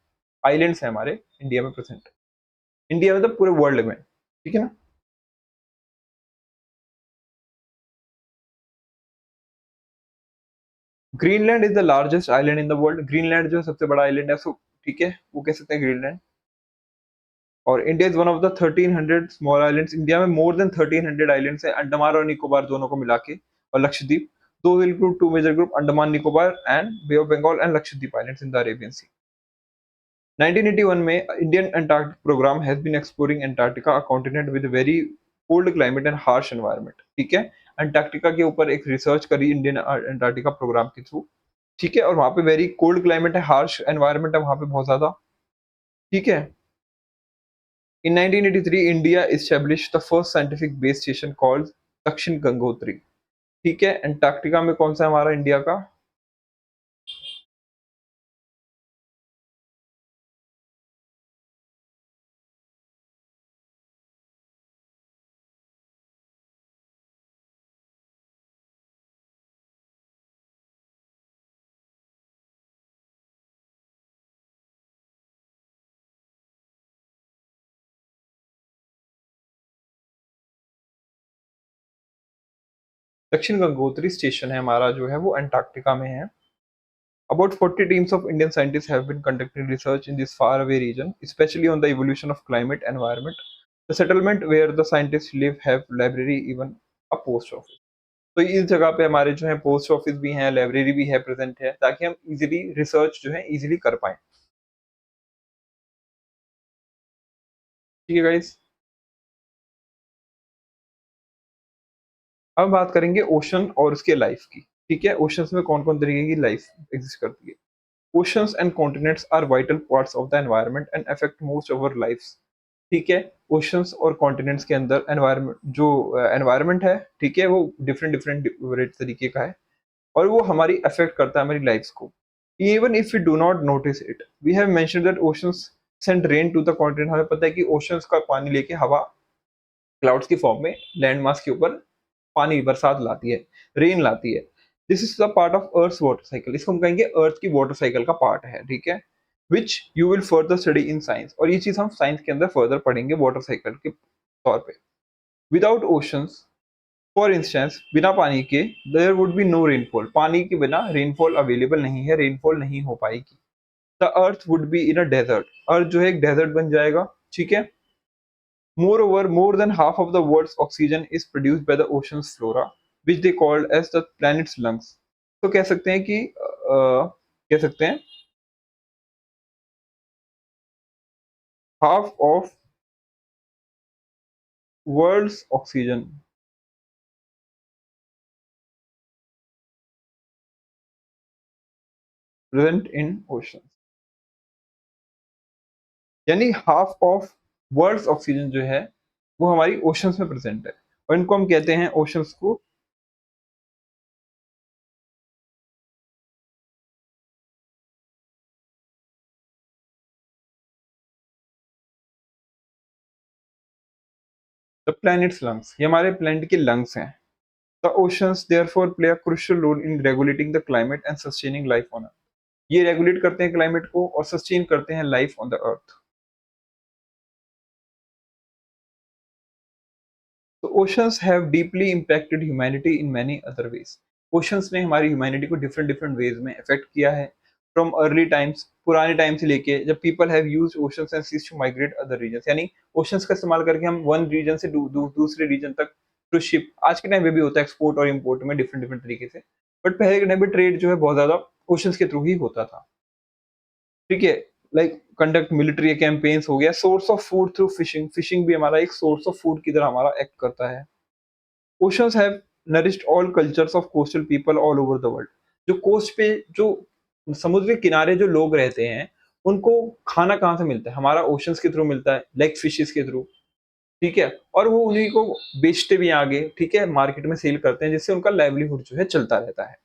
आइलैंड्स हैं हमारे इंडिया में प्रेजेंट. इंडिया मतलब पूरे वर्ल्ड में. ठीक है ना. Greenland is the largest island in the world. Greenland जो है सबसे बड़ा आइलैंड है. सो ठीक है, वो कह सकते हैं ग्रीनलैंड. और India is one of the 1300 small islands. India में मोर देन 1300 आइलैंड्स है, अंडमान और निकोबार दोनों को मिला के, और Lakshadweep. Those will include two major group, Andaman Nicobar and Bay of Bengal and Lakshadweep islands in the Arabian Sea. 1981 में Indian Antarctic programme has been exploring Antarctica, a continent with very cold climate and harsh environment. ठीक है, Antarctica के ऊपर एक research करी Indian Antarctica programme के through. ठीक है, और वहां पे वेरी कोल्ड क्लाइमेट है, हार्श एनवायरनमेंट है वहां पे बहुत ज्यादा. ठीक है. In 1983, India established the first scientific base station called दक्षिण गंगोत्री. ठीक है, अंटार्कटिका में कौन सा है हमारा इंडिया का? दक्षिण गंगोत्री स्टेशन है हमारा जो है वो अंटार्कटिका में है. About 40 teams of Indian scientists have been conducting research in this faraway region, especially on the evolution of climate environment. The settlement where the scientists live have library, even a post office. तो इस जगह पे हमारे जो है post office भी हैं, library भी है प्रेजेंट है, ताकि हम इजीली रिसर्च जो है इजीली कर पाए. ठीक है गाइस. अब बात करेंगे ओशन और उसके लाइफ की. ठीक है, ओशंस में कौन कौन तरीके की लाइफ एग्जिस्ट करती है. Oceans and continents are vital parts of the environment and affect most of our lifes. ठीक है, ओशंस और कॉन्टिनेंट्स के अंदर एनवायरनमेंट जो एनवायरनमेंट है, ठीक है, वो डिफरेंट डिफरेंट तरीके का है, और वो हमारी अफेक्ट करता है हमारी लाइफ्स को. Even if you do not notice it, we have mentioned that oceans send rain to the continent. हमें पता है कि ओशंस का पानी लेके हवा क्लाउड्स की फॉर्म में लैंड मास के ऊपर पानी बरसात लाती है, रेन लाती है. This is the part of earth water cycle. इसको हम कहेंगे अर्थ की वाटर साइकिल का पार्ट है. ठीक है, which you will further study in science. और ये चीज हम साइंस के अंदर फर्दर पढ़ेंगे वाटर साइकिल के तौर पे. विदाउट ओशंस, फॉर इंस्टेंस, बिना पानी के there would be no rainfall. पानी के बिना रेनफॉल अवेलेबल नहीं है, रेनफॉल नहीं हो पाएगी. The earth would be in a desert. Earth जो है एक डेजर्ट बन जाएगा. ठीक है. Moreover, more than half of the world's oxygen is produced by the ocean's flora, which they called as the planet's lungs. तो कह सकते हैं कि कह सकते हैं half of world's oxygen present in oceans. यानी half of world's oxygen जो है वो हमारी oceans में present है, और इनको हम कहते हैं oceans को the planet's lungs. ये हमारे planet के lungs हैं. The oceans therefore play a crucial role in regulating the climate and sustaining life on Earth. ये रेगुलेट करते हैं क्लाइमेट को और सस्टेन करते हैं लाइफ ऑन द अर्थ. तो oceans have deeply impacted humanity in many other ways. Oceans ने हमारी ह्यूमैनिटी को डिफरेंट डिफरेंट वेज में अफेक्ट किया है. फ्रॉम अर्ली टाइम्स, पुराने टाइम से लेके जब people have used oceans and seas to migrate other regions, यानी ओशंस का इस्तेमाल करके हम वन रीजन से दूसरे रीजन तक थ्रू शिप, आज के टाइम पे भी होता है एक्सपोर्ट और इम्पोर्ट में डिफरेंट डिफरेंट तरीके से, बट पहले के टाइम पे ट्रेड जो है बहुत ज्यादा ओशंस के थ्रू ही होता था। ठीक है, लाइक कंडक्ट मिलिट्री कैंपेन्स हो गया, source of food through fishing, fishing भी हमारा एक सोर्स ऑफ फूड की तरह हमारा एक्ट करता है। Oceans have nourished all cultures of coastal people all over the world, जो कोस्ट पे जो समुद्र के किनारे जो लोग रहते हैं उनको खाना कहाँ से मिलता है, हमारा ओशंस के थ्रू मिलता है, लाइक फिशेस के थ्रू। ठीक है, और वो उन्हीं को बेचते भी हैं आगे, ठीक है, मार्केट में सेल करते हैं, जिससे उनका लाइवलीहुड जो है चलता रहता है।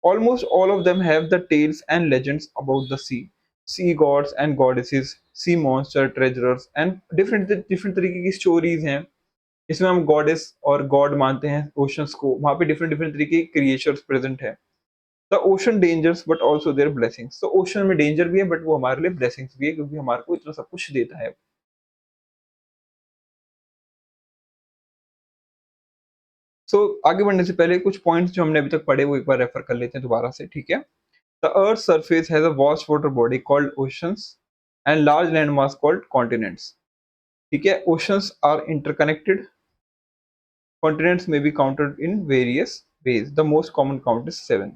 Almost all of them have the tales and legends about the sea, sea gods and goddesses, sea monster, treasurers and different तरीके की स्टोरीज हैं। इसमें हम गॉडेस और गॉड मानते हैं ओशंस को, वहाँ पे डिफरेंट डिफरेंट तरीके के क्रिएचर्स प्रेजेंट है। The ocean dangers but also their blessings, तो ओशन में डेंजर भी है बट वो हमारे लिए ब्लेसिंग्स भी है, क्योंकि हमारे को इतना सब कुछ देता है। सो आगे बढ़ने से पहले कुछ पॉइंट्स जो हमने अभी तक पढ़े वो एक बार रेफर कर लेते हैं दोबारा से, ठीक है। The Earth's surface has a vast water body called oceans and large landmass called continents. ठीक है, oceans are interconnected. Continents may be counted in various ways. The most common count is 7.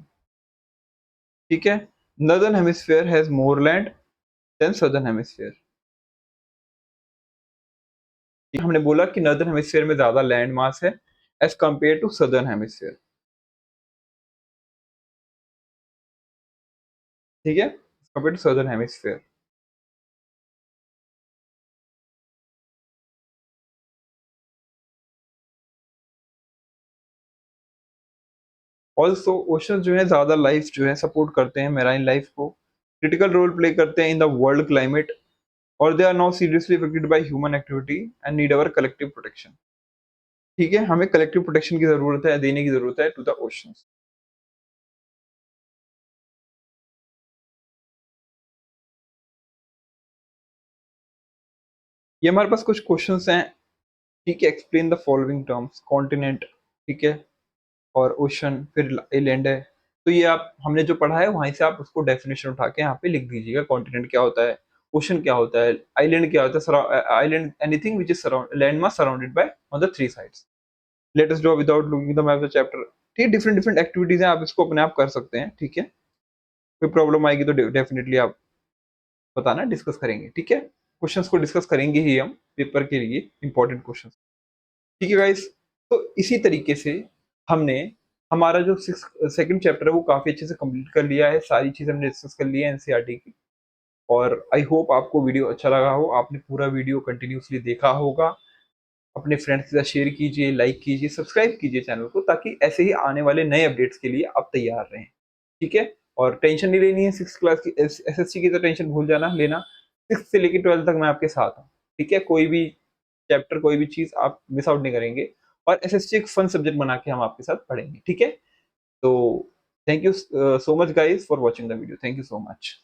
ठीक है, Northern hemisphere has more land than Southern hemisphere. हमने बोला कि Northern hemisphere में ज्यादा land mass है as compared to Southern hemisphere. ठीक है, compared to Southern hemisphere. Also ocean जो है ज्यादा लाइफ जो है सपोर्ट करते हैं मेराइन लाइफ को, क्रिटिकल रोल प्ले करते हैं इन द वर्ल्ड क्लाइमेट, और they are now seriously affected by human activity and need our collective protection. ठीक है, हमें कलेक्टिव प्रोटेक्शन की जरूरत है, देने की जरूरत है टू द ओशंस। ये हमारे पास कुछ क्वेश्चंस हैं। ठीक है, explain the following terms, continent, ठीक है, और ओशन, फिर लैंड है। तो ये आप हमने जो पढ़ा है वहीं से आप उसको डेफिनेशन उठा के यहाँ पे लिख दीजिएगा। कॉन्टिनेंट क्या होता है, ओशन क्या होता है, आइलैंड क्या होता है, island anything which is land mass surrounded by on the three sides. Let us draw without looking the map the chapter. ठीक है, डिफरेंट डिफरेंट एक्टिविटीज हैं, आप इसको अपने आप कर सकते हैं। ठीक है, कोई प्रॉब्लम आएगी तो डेफिनेटली आप बताना, डिस्कस करेंगे। ठीक है, क्वेश्चंस को डिस्कस करेंगे ही हम पेपर के लिए इंपॉर्टेंट क्वेश्चंस। ठीक है गाइस, तो इसी तरीके से हमने हमारा जो सेकंड चैप्टर है वो काफी अच्छे से कंप्लीट कर लिया है, सारी चीजें हमने डिस्कस कर ली है एनसीईआरटी की। और आई होप आपको वीडियो अच्छा लगा हो, आपने पूरा वीडियो कंटिन्यूसली देखा होगा। अपने फ्रेंड्स के साथ शेयर कीजिए, लाइक कीजिए, सब्सक्राइब कीजिए चैनल को, ताकि ऐसे ही आने वाले नए अपडेट्स के लिए आप तैयार रहें। ठीक है, और टेंशन नहीं लेनी है सिक्स क्लास की, एसएससी की तो टेंशन भूल जाना लेना, सिक्स से लेकर 12 तक मैं आपके साथ हूँ। ठीक है, कोई भी चैप्टर, कोई भी चीज आप मिस आउट नहीं करेंगे, और एसएससी एक फन सब्जेक्ट बना के हम आपके साथ पढ़ेंगे। ठीक है, तो thank you so much guys for watching the video, thank you so much.